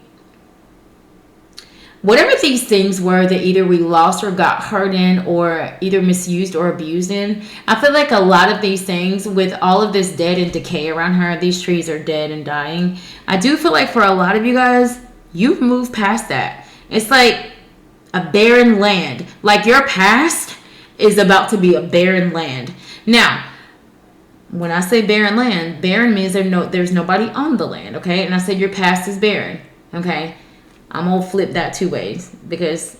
whatever these things were that either we lost or got hurt in, or either misused or abused in. I feel like a lot of these things, with all of this dead and decay around her, these trees are dead and dying. I do feel like for a lot of you guys, you've moved past that. It's like a barren land. Like your past is about to be a barren land. Now, when I say barren land, barren means there's nobody on the land, okay? And I said your past is barren, okay? I'm going to flip that 2 ways, because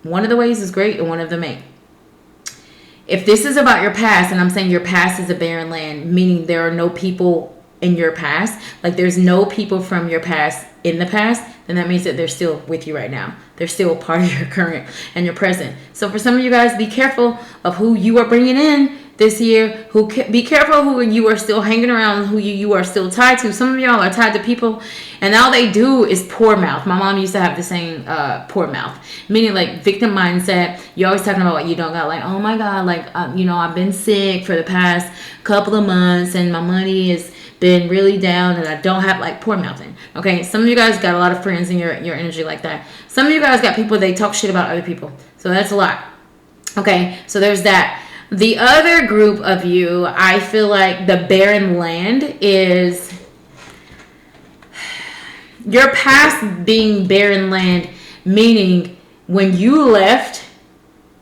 one of the ways is great and one of them ain't. If this is about your past, and I'm saying your past is a barren land, meaning there are no people in your past, like there's no people from your past in the past, then that means that they're still with you right now. They're still a part of your current and your present. So for some of you guys, be careful of who you are bringing in this year. Be careful who you are still hanging around, who you are still tied to. Some of y'all are tied to people, and all they do is poor mouth. My mom used to have the saying, poor mouth, meaning like victim mindset. You're always talking about what you don't got, like, oh my God, like, I've been sick for the past couple of months, and my money has been really down, and I don't have, like, poor mouthing. Okay, some of you guys got a lot of friends in your energy like that. Some of you guys got people, they talk shit about other people. So that's a lot. Okay, so there's that. The other group of you, I feel like the barren land is your past being barren land, meaning when you left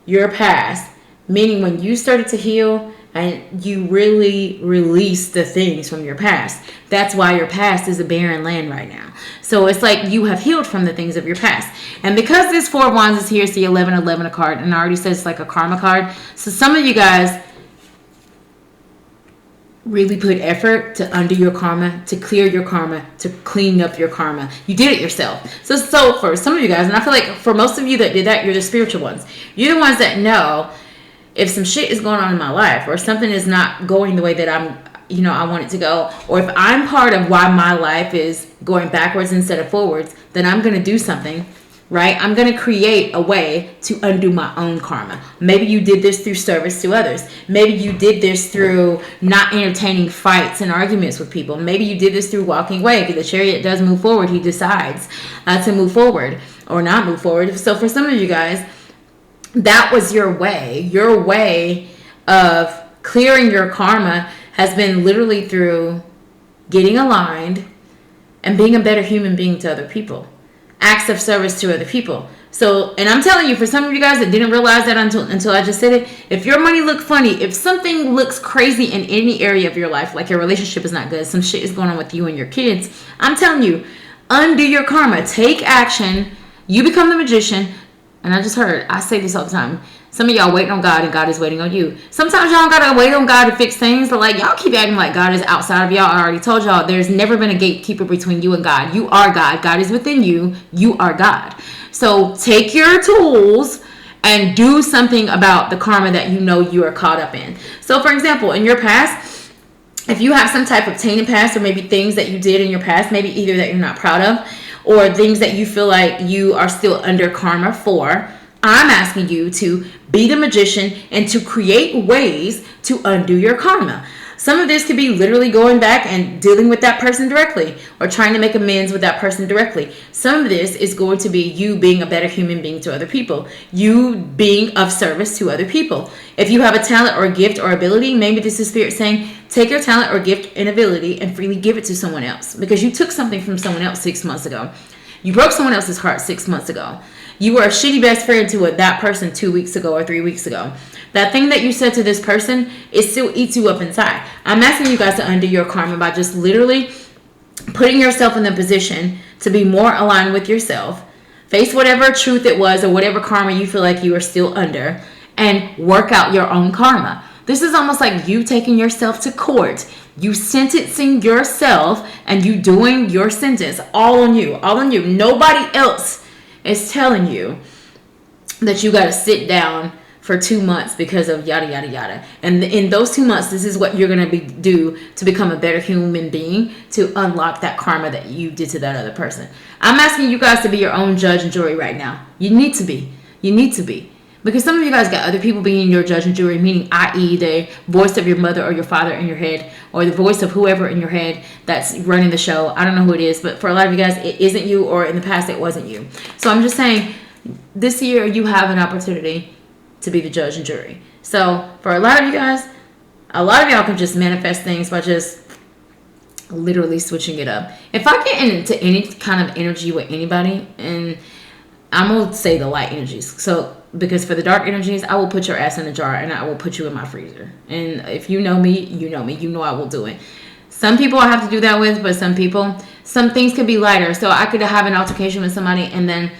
your past, meaning when you started to heal and you really released the things from your past. That's why your past is a barren land right now. So it's like you have healed from the things of your past. And because this Four of Wands is here, it's the 11-11 card, and I already said it's like a karma card. So some of you guys really put effort to undo your karma, to clear your karma, to clean up your karma. You did it yourself. So for some of you guys, and I feel like for most of you that did that, you're the spiritual ones. You're the ones that know if some shit is going on in my life, or something is not going the way that I want it to go, or if I'm part of why my life is going backwards instead of forwards, then I'm going to do something, right? I'm going to create a way to undo my own karma. Maybe you did this through service to others. Maybe you did this through not entertaining fights and arguments with people. Maybe you did this through walking away. If the chariot does move forward, he decides to move forward or not move forward. So for some of you guys, that was your way. Your way of clearing your karma has been literally through getting aligned and being a better human being to other people. Acts of service to other people. So, and I'm telling you, for some of you guys that didn't realize that until I just said it, if your money look funny, if something looks crazy in any area of your life, like your relationship is not good, some shit is going on with you and your kids, I'm telling you, undo your karma. Take action. You become the magician. And I just heard, I say this all the time. Some of y'all waiting on God and God is waiting on you. Sometimes y'all gotta wait on God to fix things, but like y'all keep acting like God is outside of y'all. I already told y'all there's never been a gatekeeper between you and God. You are God. God is within you. You are God. So take your tools and do something about the karma that you know you are caught up in. So for example, in your past, if you have some type of tainted past, or maybe things that you did in your past, maybe either that you're not proud of, or things that you feel like you are still under karma for, I'm asking you to be the magician and to create ways to undo your karma. Some of this could be literally going back and dealing with that person directly, or trying to make amends with that person directly. Some of this is going to be you being a better human being to other people, you being of service to other people. If you have a talent or a gift or ability, maybe this is Spirit saying, take your talent or gift and ability and freely give it to someone else, because you took something from someone else 6 months ago. You broke someone else's heart 6 months ago. You were a shitty best friend to that person 2 weeks ago or 3 weeks ago. That thing that you said to this person, it still eats you up inside. I'm asking you guys to undo your karma by just literally putting yourself in the position to be more aligned with yourself. Face whatever truth it was or whatever karma you feel like you are still under, and work out your own karma. This is almost like you taking yourself to court. You sentencing yourself and you doing your sentence all on you, all on you. Nobody else is telling you that you got to sit down for 2 months because of yada, yada, yada. And in those 2 months, this is what you're going to do to become a better human being, to unlock that karma that you did to that other person. I'm asking you guys to be your own judge and jury right now. You need to be. You need to be. Because some of you guys got other people being your judge and jury, meaning i.e. the voice of your mother or your father in your head, or the voice of whoever in your head that's running the show. I don't know who it is, but for a lot of you guys, it isn't you, or in the past, it wasn't you. So I'm just saying, this year, you have an opportunity to be the judge and jury. So for a lot of you guys, a lot of y'all can just manifest things by just literally switching it up. If I get into any kind of energy with anybody, and I'm going to say the light energies. So, because for the dark energies, I will put your ass in a jar and I will put you in my freezer. And if you know me, you know me. You know I will do it. Some people I have to do that with, but some things could be lighter. So I could have an altercation with somebody, and then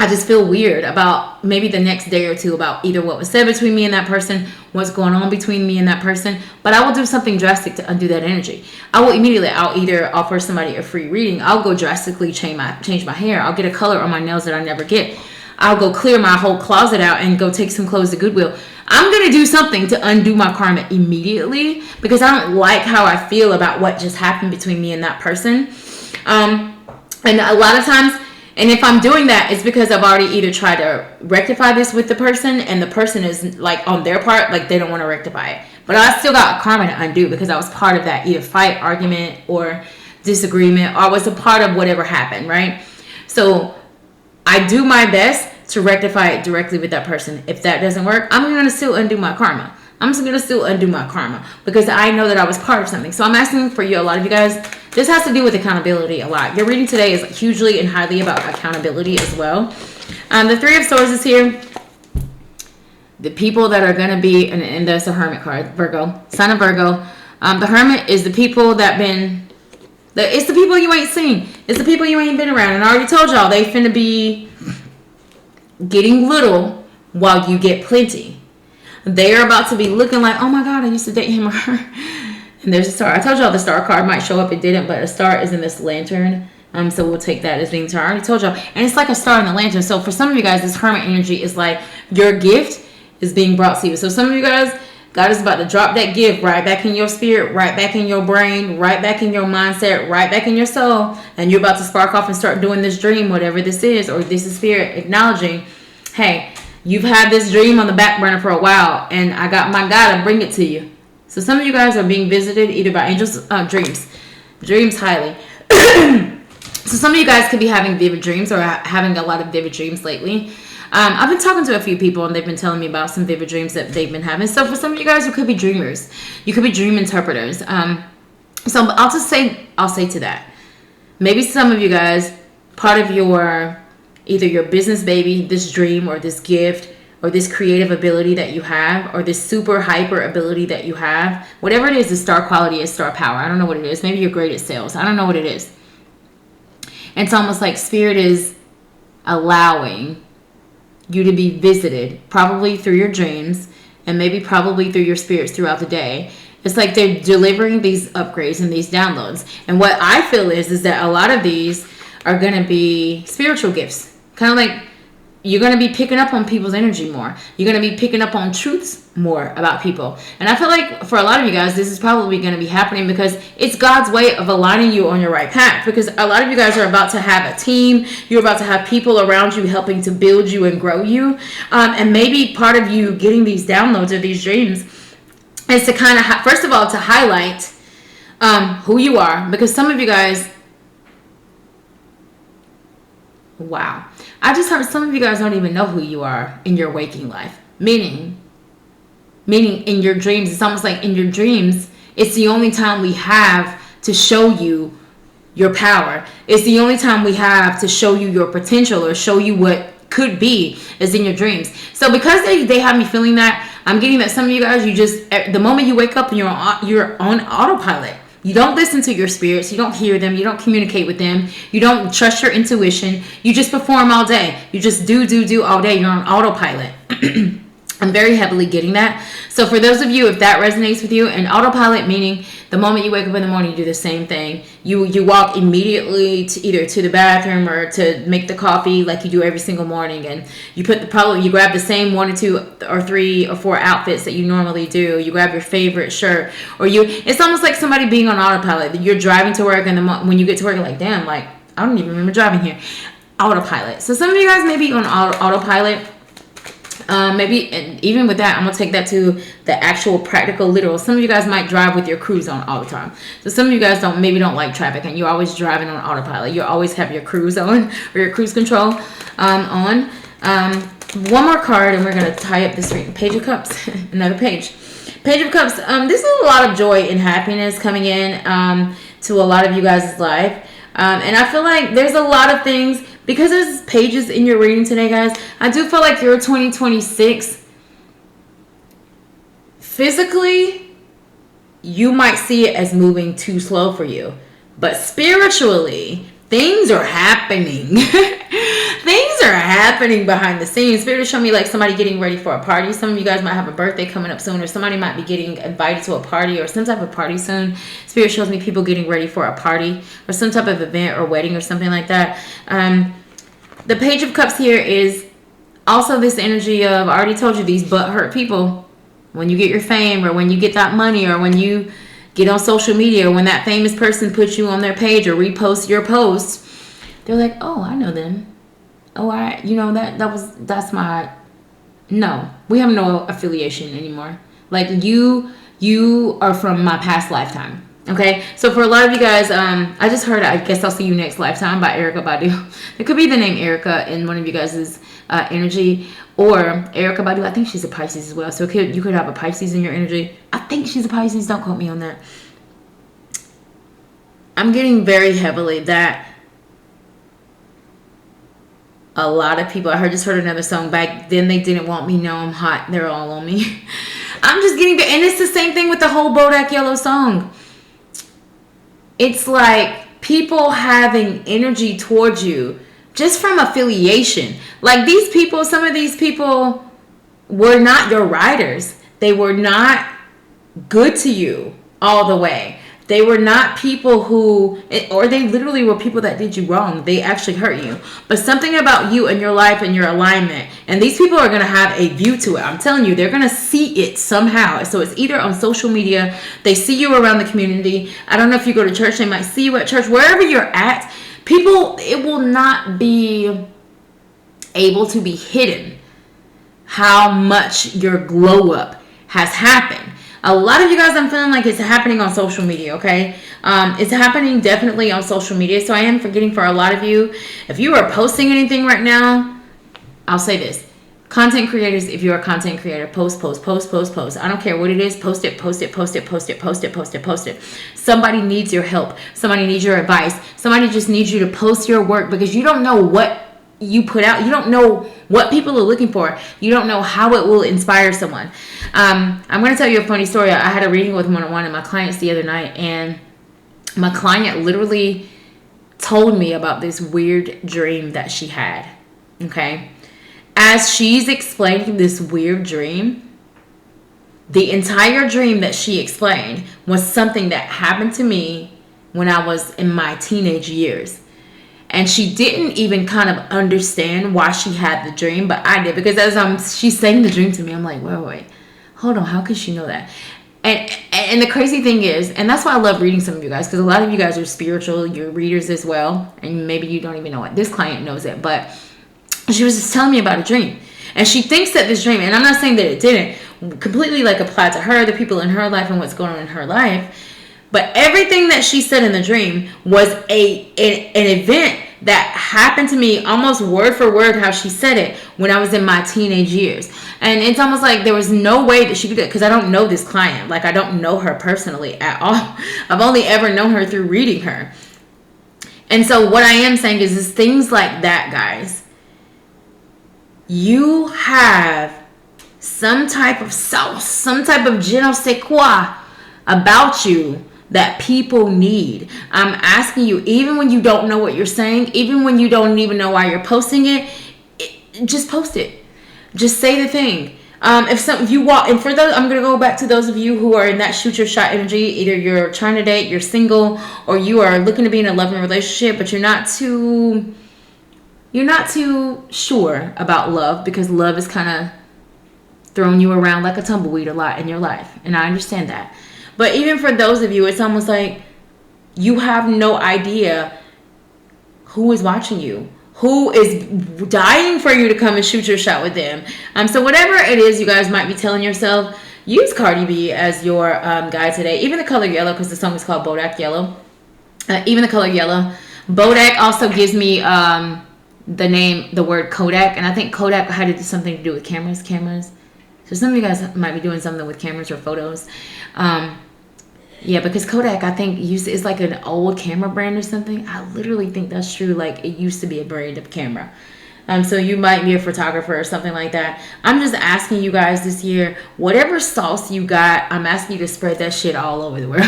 I just feel weird about maybe the next day or two about either what was said between me and that person, what's going on between me and that person. But I will do something drastic to undo that energy. I'll either offer somebody a free reading. I'll go drastically change my hair. I'll get a color on my nails that I never get. I'll go clear my whole closet out and go take some clothes to Goodwill. I'm going to do something to undo my karma immediately, because I don't like how I feel about what just happened between me and that person. And a lot of times, and if I'm doing that, it's because I've already either tried to rectify this with the person, and the person is like on their part, like they don't want to rectify it. But I still got karma to undo because I was part of that either fight, argument, or disagreement, or I was a part of whatever happened, right? So I do my best to rectify it directly with that person. If that doesn't work, I'm going to still undo my karma. I'm just going to still undo my karma because I know that I was part of something. So I'm asking for you, a lot of you guys, this has to do with accountability a lot. Your reading today is hugely and highly about accountability as well. The Three of Swords is here. The people that are going to be, and that's the Hermit card, Virgo, sign of Virgo. The Hermit is the people it's the people you ain't seen. It's the people you ain't been around. And I already told y'all, they finna be getting little while you get plenty. They are about to be looking like, oh my God, I used to date him or her. And there's a star. I told y'all the star card might show up. It didn't, but a star is in this lantern. So we'll take that as being the star. I already told y'all. And it's like a star in the lantern. So for some of you guys, this Hermit energy is like your gift is being brought to you. So some of you guys, God is about to drop that gift right back in your spirit, right back in your brain, right back in your mindset, right back in your soul. And you're about to spark off and start doing this dream, whatever this is, or this is spirit acknowledging, hey, you've had this dream on the back burner for a while, and I got my God to bring it to you. So some of you guys are being visited either by angels, dreams highly. So some of you guys could be having vivid dreams or having a lot of vivid dreams lately. I've been talking to a few people, and they've been telling me about some vivid dreams that they've been having. So for some of you guys, you could be dreamers. You could be dream interpreters. So I'll say to that, maybe some of you guys, part of either your business baby, this dream or this gift or this creative ability that you have, or this super hyper ability that you have, whatever it is, the star quality is star power. I don't know what it is. Maybe you're great at sales. I don't know what it is. And it's almost like spirit is allowing you to be visited, probably through your dreams, and maybe probably through your spirits throughout the day. It's like they're delivering these upgrades and these downloads. And what I feel is that a lot of these are going to be spiritual gifts. Kind of like you're going to be picking up on people's energy more. You're going to be picking up on truths more about people. And I feel like for a lot of you guys, this is probably going to be happening because it's God's way of aligning you on your right path. Because a lot of you guys are about to have a team. You're about to have people around you helping to build you and grow you. And maybe part of you getting these downloads or these dreams is to kind of, first of all, to highlight who you are. Because some of you guys, wow. I just heard some of you guys don't even know who you are in your waking life. Meaning in your dreams, it's almost like in your dreams, it's the only time we have to show you your power. It's the only time we have to show you your potential or show you what could be is in your dreams. So because they have me feeling that, I'm getting that some of you guys, you just, the moment you wake up and you're on autopilot. You don't listen to your spirits. You don't hear them. You don't communicate with them. You don't trust your intuition. You just perform all day. You just do all day. You're on autopilot. I'm very heavily getting that. So for those of you, if that resonates with you, and autopilot meaning the moment you wake up in the morning, you do the same thing. You walk immediately to either to the bathroom or to make the coffee like you do every single morning, and you grab the same 1 or 2 or 3 or 4 outfits that you normally do. You grab your favorite shirt, or it's almost like somebody being on autopilot. You're driving to work, and when you get to work, you're like, damn, like I don't even remember driving here. Autopilot. So some of you guys may be on autopilot. Maybe even with that, I'm gonna take that to the actual practical literal. Some of you guys might drive with your cruise on all the time. So some of you guys don't like traffic and you're always driving on autopilot. You always have your cruise on or your cruise control on. One more card and we're gonna tie up this reading. Page of Cups. Another page. Page of Cups. This is a lot of joy and happiness coming in to a lot of you guys' life. And I feel like there's a lot of things, because there's pages in your reading today, guys. I do feel like your 2026, physically, you might see it as moving too slow for you. But spiritually, things are happening. Things are happening behind the scenes. Spirit is showing me like somebody getting ready for a party. Some of you guys might have a birthday coming up soon, or somebody might be getting invited to a party or some type of party soon. Spirit shows me people getting ready for a party or some type of event or wedding or something like that. The Page of Cups here is also this energy of, I already told you, these butthurt people. When you get your fame, or when you get that money, or when you get on social media, or when that famous person puts you on their page or reposts your post, they're like, oh, I know them. Oh, that's my, no, we have no affiliation anymore. Like you are from my past lifetime. Okay. So for a lot of you guys, I just heard, I guess I'll see you next lifetime by Erykah Badu. It could be the name Erica in one of you guys' energy, or Erykah Badu. I think she's a Pisces as well. So you could have a Pisces in your energy. I think she's a Pisces. Don't quote me on that. I'm getting very heavily that a lot of people, I just heard another song, back then they didn't want me, now I'm hot, they're all on me. I'm just getting, and it's the same thing with the whole Bodak Yellow song. It's like people having energy towards you just from affiliation. Like these people, some of these people were not your riders. They were not good to you all the way. They were not people who, or they literally were people that did you wrong. They actually hurt you. But something about you and your life and your alignment, and these people are going to have a view to it. I'm telling you, they're going to see it somehow. So it's either on social media, they see you around the community. I don't know if you go to church, they might see you at church. Wherever you're at, people, it will not be able to be hidden how much your glow up has happened. A lot of you guys, I'm feeling like it's happening on social media, okay? It's happening definitely on social media. So I am forgetting for a lot of you. If you are posting anything right now, I'll say this. Content creators, if you're a content creator, post. I don't care what it is. Post it. Somebody needs your help. Somebody needs your advice. Somebody just needs you to post your work, because you don't know what you put out. You don't know what people are looking for. You don't know how it will inspire someone. I'm going to tell you a funny story. I had a reading with one of my clients the other night, and my client literally told me about this weird dream that she had. Okay. As she's explaining this weird dream, the entire dream that she explained was something that happened to me when I was in my teenage years. And she didn't even kind of understand why she had the dream, but I did, because as she's saying the dream to me, I'm like, wait, hold on, how could she know that? And the crazy thing is, and that's why I love reading some of you guys, because a lot of you guys are spiritual, you're readers as well, and maybe you don't even know it. This client knows it, but she was just telling me about a dream, and she thinks that this dream, and I'm not saying that it didn't completely like apply to her, the people in her life, and what's going on in her life. But everything that she said in the dream was an event that happened to me almost word for word how she said it when I was in my teenage years. And it's almost like there was no way that she could do it, because I don't know this client. Like, I don't know her personally at all. I've only ever known her through reading her. And so what I am saying is things like that, guys. You have some type of sauce, some type of je ne sais quoi about you that people need. I'm asking you, even when you don't know what you're saying, even when you don't even know why you're posting it, just post it. Just say the thing. If you walk, and for those, I'm gonna go back to those of you who are in that shoot your shot energy. Either you're trying to date, you're single, or you are looking to be in a loving relationship, but you're not too sure about love, because love is kind of throwing you around like a tumbleweed a lot in your life, and I understand that. But even for those of you, it's almost like you have no idea who is watching you, who is dying for you to come and shoot your shot with them. So whatever it is you guys might be telling yourself, use Cardi B as your guide today. Even the color yellow, because the song is called Bodak Yellow. Even the color yellow. Bodak also gives me the word Kodak, and I think Kodak had to do something to do with cameras. So some of you guys might be doing something with cameras or photos. Yeah, because Kodak, I think, is like an old camera brand or something. I literally think that's true. Like, it used to be a brand of camera. So you might be a photographer or something like that. I'm just asking you guys this year, whatever sauce you got, I'm asking you to spread that shit all over the world.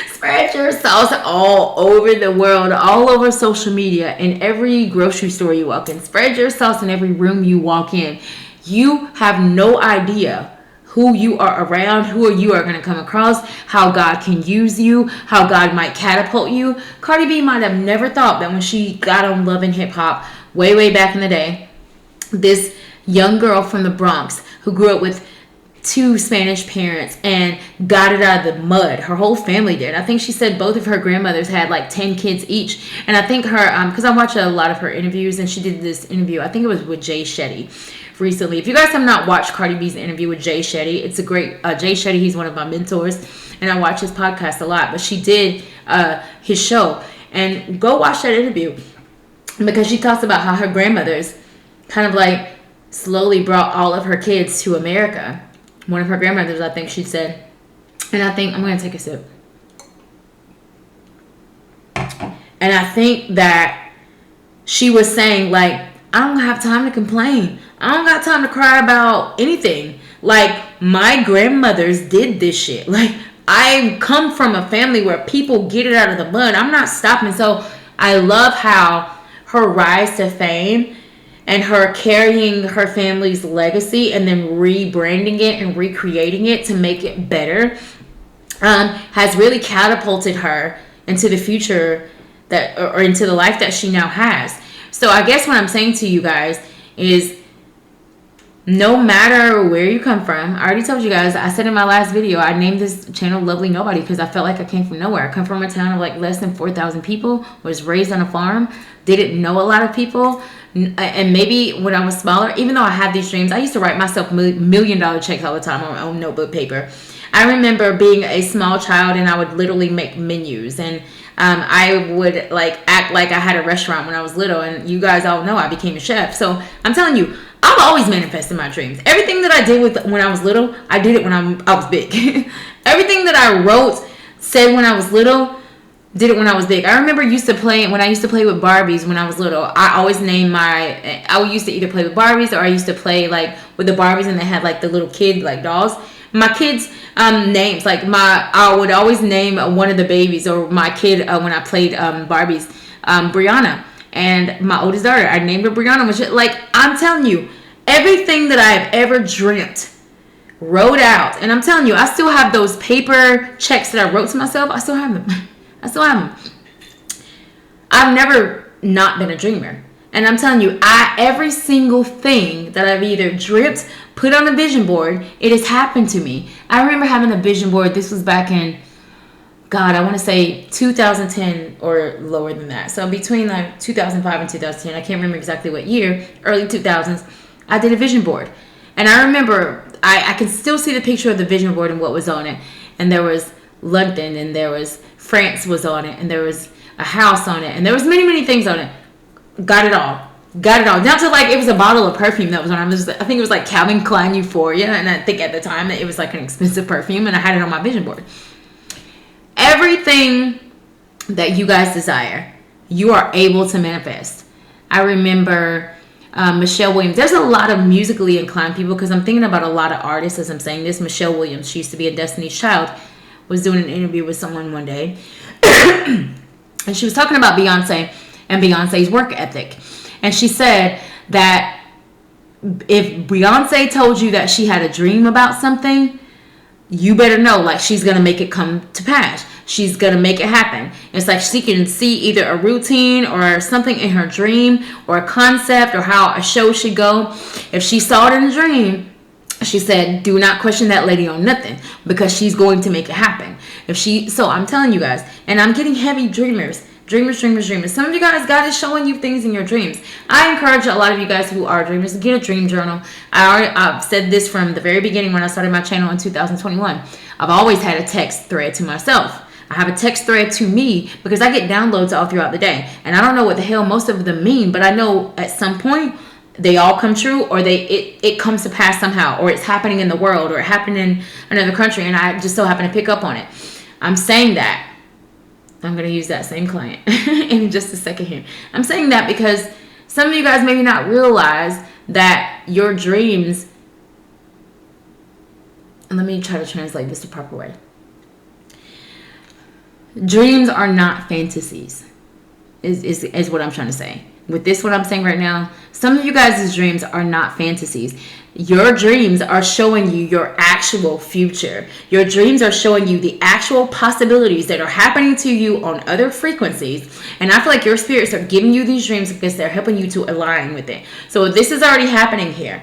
Spread your sauce all over the world, all over social media, in every grocery store you walk in. Spread your sauce in every room you walk in. You have no idea who you are around, who you are going to come across, how God can use you, how God might catapult you. Cardi B might have never thought that when she got on Love and Hip Hop way back in the day, this young girl from the Bronx who grew up with 2 Spanish parents and got it out of the mud. Her whole family did. I think she said both of her grandmothers had like 10 kids each. And I think her, because I watched a lot of her interviews, and she did this interview, I think it was with Jay Shetty recently. If you guys have not watched Cardi B's interview with Jay Shetty, it's a great, Jay Shetty, he's one of my mentors, and I watch his podcast a lot, but she did his show, and go watch that interview, because she talks about how her grandmothers kind of like slowly brought all of her kids to America. One of her grandmothers, I think she said, and I think, I'm going to take a sip, and I think that she was saying, like, I don't have time to complain. I don't got time to cry about anything. Like, my grandmothers did this shit. Like, I come from a family where people get it out of the mud. I'm not stopping. So I love how her rise to fame and her carrying her family's legacy and then rebranding it and recreating it to make it better has really catapulted her into the future or into the life that she now has. So I guess what I'm saying to you guys is, no matter where you come from, I already told you guys, I said in my last video, I named this channel Lovely Knowbody because I felt like I came from nowhere. I come from a town of like less than 4,000 people, was raised on a farm, didn't know a lot of people, and maybe when I was smaller, even though I had these dreams, I used to write myself $1 million checks all the time on my own notebook paper. I remember being a small child and I would literally make menus, and I would like act like I had a restaurant when I was little, and you guys all know I became a chef. So I'm telling you, I'm always manifesting my dreams. Everything that I did when I was little, I did it when I was big. Everything that I wrote, said when I was little, did it when I was big. I remember when I used to play with Barbies when I was little. I always named I used to either play with Barbies, or I used to play like with the Barbies and they had like the little kid like dolls. My kids' names, like I would always name one of the babies or my kid when I played Barbies, Brianna. And my oldest daughter, I named her Brianna. Which, like, I'm telling you, everything that I have ever dreamt, wrote out. And I'm telling you, I still have those paper checks that I wrote to myself. I still have them. I've never not been a dreamer. And I'm telling you, every single thing that I've either dreamt, put on a vision board, it has happened to me. I remember having a vision board. This was back in, God, I want to say 2010 or lower than that. So between like 2005 and 2010, I can't remember exactly what year, early 2000s, I did a vision board. And I remember, I can still see the picture of the vision board and what was on it. And there was London, and there was France was on it, and there was a house on it, and there was many things on it. Got it all. Down to like, it was a bottle of perfume that was on it. I think it was like Calvin Klein Euphoria. And I think at the time that it was like an expensive perfume, and I had it on my vision board. Everything that you guys desire, you are able to manifest. I remember Michelle Williams. There's a lot of musically inclined people, because I'm thinking about a lot of artists as I'm saying this. Michelle Williams, she used to be a Destiny's Child, was doing an interview with someone one day. And she was talking about Beyonce and Beyonce's work ethic. And she said that if Beyonce told you that she had a dream about something, you better know, like, she's going to make it come to pass. She's going to make it happen. It's like she can see either a routine or something in her dream, or a concept, or how a show should go. If she saw it in a dream, she said, do not question that lady on nothing, because she's going to make it happen. So I'm telling you guys, and I'm getting heavy dreamers Dreamers, dreamers, dreamers. Some of you guys, God is showing you things in your dreams. I encourage a lot of you guys who are dreamers to get a dream journal. I've said this from the very beginning when I started my channel in 2021. I've always had a text thread to myself. I have a text thread to me because I get downloads all throughout the day. And I don't know what the hell most of them mean, but I know at some point they all come true, or it comes to pass somehow, or it's happening in the world, or it happened in another country, and I just so happen to pick up on it. I'm saying that. I'm going to use that same client in just a second here. I'm saying that because some of you guys maybe not realize that your dreams, and let me try to translate this the proper way. Dreams are not fantasies, is what I'm trying to say. With this, what I'm saying right now, some of you guys' dreams are not fantasies. Your dreams are showing you your actual future. Your dreams are showing you the actual possibilities that are happening to you on other frequencies. And I feel like your spirits are giving you these dreams because they're helping you to align with it. So this is already happening here.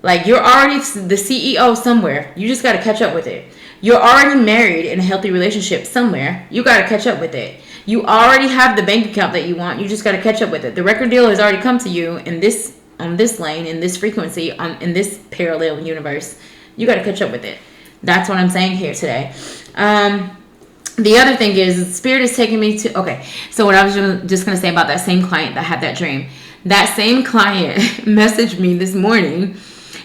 Like, you're already the CEO somewhere. You just got to catch up with it. You're already married in a healthy relationship somewhere. You got to catch up with it. You already have the bank account that you want. You just got to catch up with it. The record deal has already come to you in this, on this lane, in this frequency, in this parallel universe. You got to catch up with it. That's what I'm saying here today. The other thing is, Spirit is taking me to, okay, so what I was just going to say about that same client that had that dream. That same client messaged me this morning,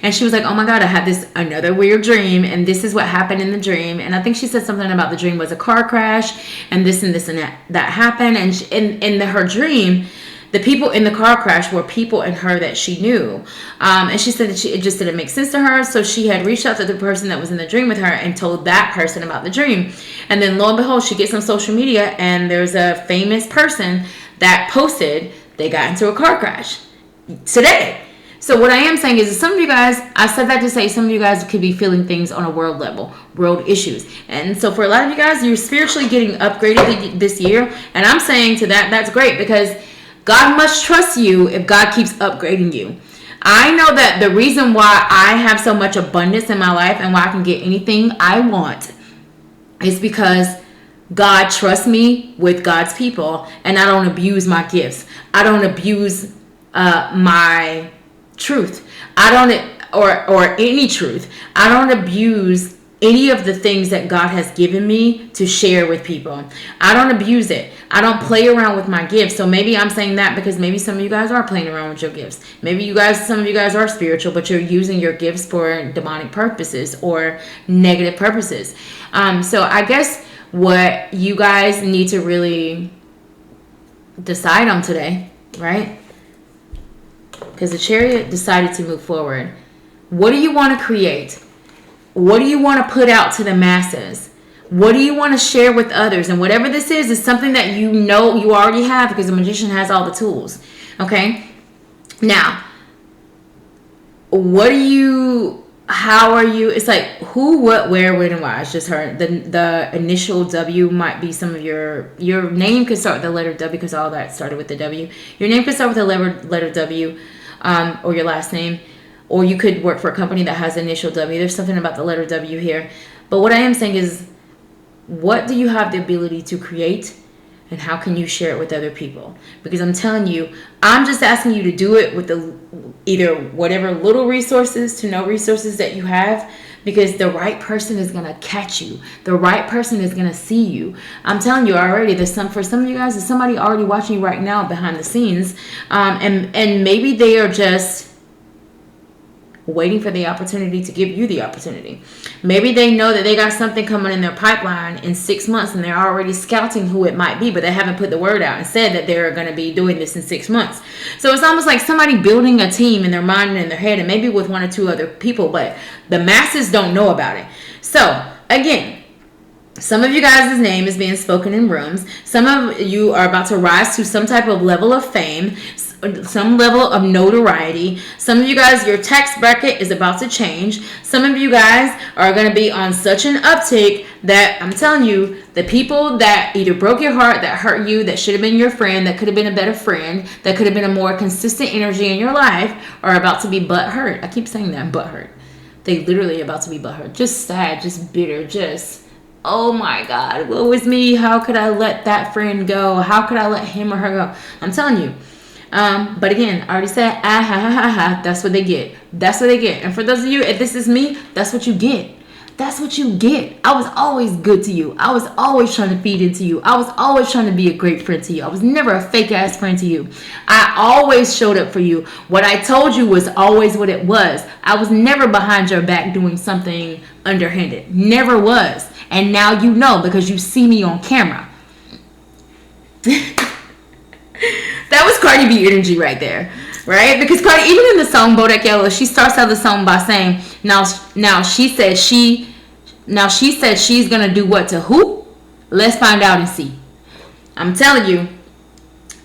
and she was like, oh my God, I had this another weird dream, and this is what happened in the dream. And I think she said something about the dream was a car crash, and this and that happened. And in her dream, the people in the car crash were people in her that she knew. And she said that it just didn't make sense to her. So she had reached out to the person that was in the dream with her and told that person about the dream. And then lo and behold, she gets on social media, and there's a famous person that posted they got into a car crash today. So what I am saying is that some of you guys, I said that to say some of you guys could be feeling things on a world level, world issues. And so for a lot of you guys, you're spiritually getting upgraded this year. And I'm saying to that, that's great, because God must trust you if God keeps upgrading you. I know that the reason why I have so much abundance in my life and why I can get anything I want is because God trusts me with God's people, and I don't abuse my gifts. I don't abuse my truth. I don't, or any truth. I don't abuse any of the things that God has given me to share with people. I don't abuse it. I don't play around with my gifts. So maybe I'm saying that because maybe some of you guys are playing around with your gifts. Maybe some of you guys are spiritual, but you're using your gifts for demonic purposes or negative purposes. So I guess what you guys need to really decide on today, right? Because the Chariot decided to move forward. What do you want to create? What do you want to put out to the masses? What do you want to share with others? And whatever this is something that you know you already have, because the magician has all the tools. Okay? Now, how are you? It's like who, what, where, when, and why. It's just her. The initial W might be some of your name could start with the letter W, because all that started with the W. Your name could start with the letter W, or your last name. Or you could work for a company that has initial W. There's something about the letter W here. But what I am saying is, what do you have the ability to create? And how can you share it with other people? Because I'm telling you, I'm just asking you to do it with either whatever little resources to no resources that you have. Because the right person is going to catch you. The right person is going to see you. I'm telling you already, for some of you guys, there's somebody already watching you right now behind the scenes. And maybe they are just waiting for the opportunity to give you the opportunity. Maybe they know that they got something coming in their pipeline in 6 months, and they're already scouting who it might be, but they haven't put the word out and said that they're going to be doing this in 6 months. So it's almost like somebody building a team in their mind and in their head, and maybe with one or two other people, but the masses don't know about it. So again, some of you guys' name is being spoken in rooms. Some of you are about to rise to some type of level of fame, some level of notoriety. Some of you guys, your tax bracket is about to change. Some of you guys are going to be on such an uptick that I'm telling you, the people that either broke your heart, that hurt you, that should have been your friend, that could have been a better friend, that could have been a more consistent energy in your life, are about to be butthurt. I keep saying that, butthurt. They literally about to be butthurt. Just sad, just bitter, just Oh my God, what was me? How could I let that friend go? How could I let him or her go? I'm telling you. But again, I already said, that's what they get. That's what they get. And for those of you, if this is me, that's what you get. That's what you get. I was always good to you. I was always trying to feed into you. I was always trying to be a great friend to you. I was never a fake ass friend to you. I always showed up for you. What I told you was always what it was. I was never behind your back doing something underhanded. Never was. And now you know because you see me on camera. That was Cardi B energy right there, right? Because Cardi, even in the song Bodak Yellow, she starts out the song by saying, now she said she's gonna do what to who? Let's find out and see. I'm telling you,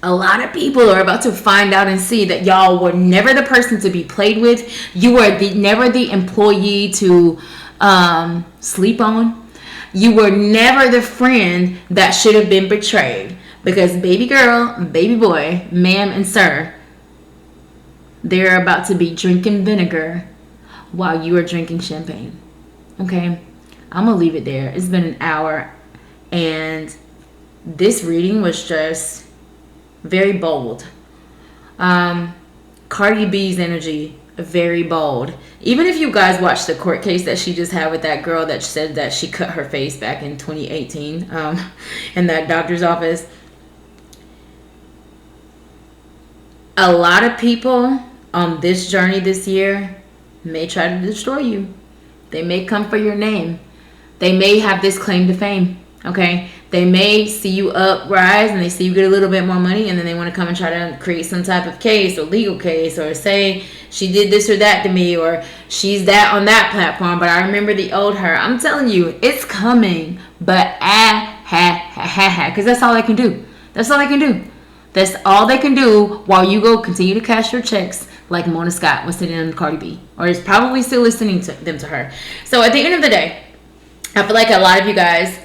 a lot of people are about to find out and see that y'all were never the person to be played with. You were never the employee to sleep on. You were never the friend that should have been betrayed. Because baby girl, baby boy, ma'am and sir, they're about to be drinking vinegar while you are drinking champagne. Okay? I'm going to leave it there. It's been an hour. And this reading was just very bold. Cardi B's energy, very bold. Even if you guys watched the court case that she just had with that girl that said that she cut her face back in 2018 in that doctor's office. A lot of people on this journey this year may try to destroy you. They may come for your name. They may have this claim to fame, okay? They may see you uprise and they see you get a little bit more money and then they want to come and try to create some type of case or legal case or say she did this or that to me or she's that on that platform, but I remember the old her. I'm telling you, it's coming, but because that's all they can do. That's all they can do. That's all they can do while you go continue to cash your checks like Mona Scott was sitting on Cardi B. Or is probably still listening to them to her. So at the end of the day, I feel like a lot of you guys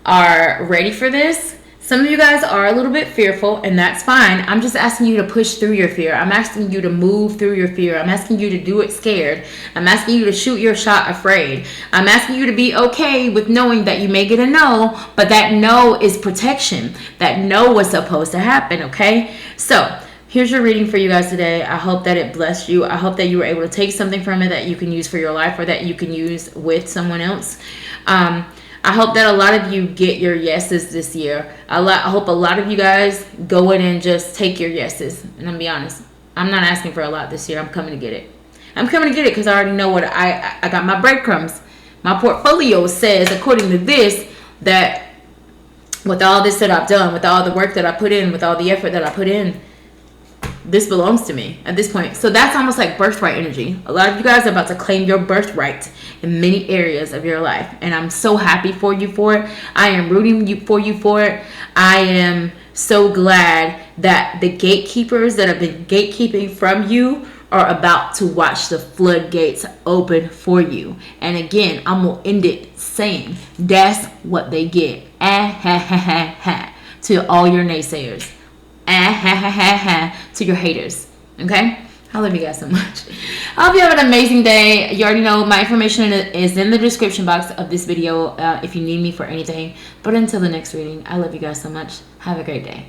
are ready for this. Some of you guys are a little bit fearful, and that's fine. I'm just asking you to push through your fear. I'm asking you to move through your fear. I'm asking you to do it scared. I'm asking you to shoot your shot afraid. I'm asking you to be okay with knowing that you may get a no, but that no is protection. That no was supposed to happen, okay? So here's your reading for you guys today. I hope that it blessed you. I hope that you were able to take something from it that you can use for your life or that you can use with someone else. I hope that a lot of you get your yeses this year. I hope a lot of you guys go in and just take your yeses. And I'm be honest, I'm not asking for a lot this year. I'm coming to get it. I'm coming to get it because I already know what I got my breadcrumbs. My portfolio says, according to this, that with all this that I've done, with all the work that I put in, with all the effort that I put in, this belongs to me at this point. So that's almost like birthright energy. A lot of you guys are about to claim your birthright in many areas of your life. And I'm so happy for you for it. I am rooting for you for it. I am so glad that the gatekeepers that have been gatekeeping from you are about to watch the floodgates open for you. And again, I'm going to end it saying, that's what they get. To all your naysayers. To your haters. Okay? I love you guys so much. I hope you have an amazing day. You already know my information is in the description box of this video if you need me for anything. But until the next reading, I love you guys so much. Have a great day.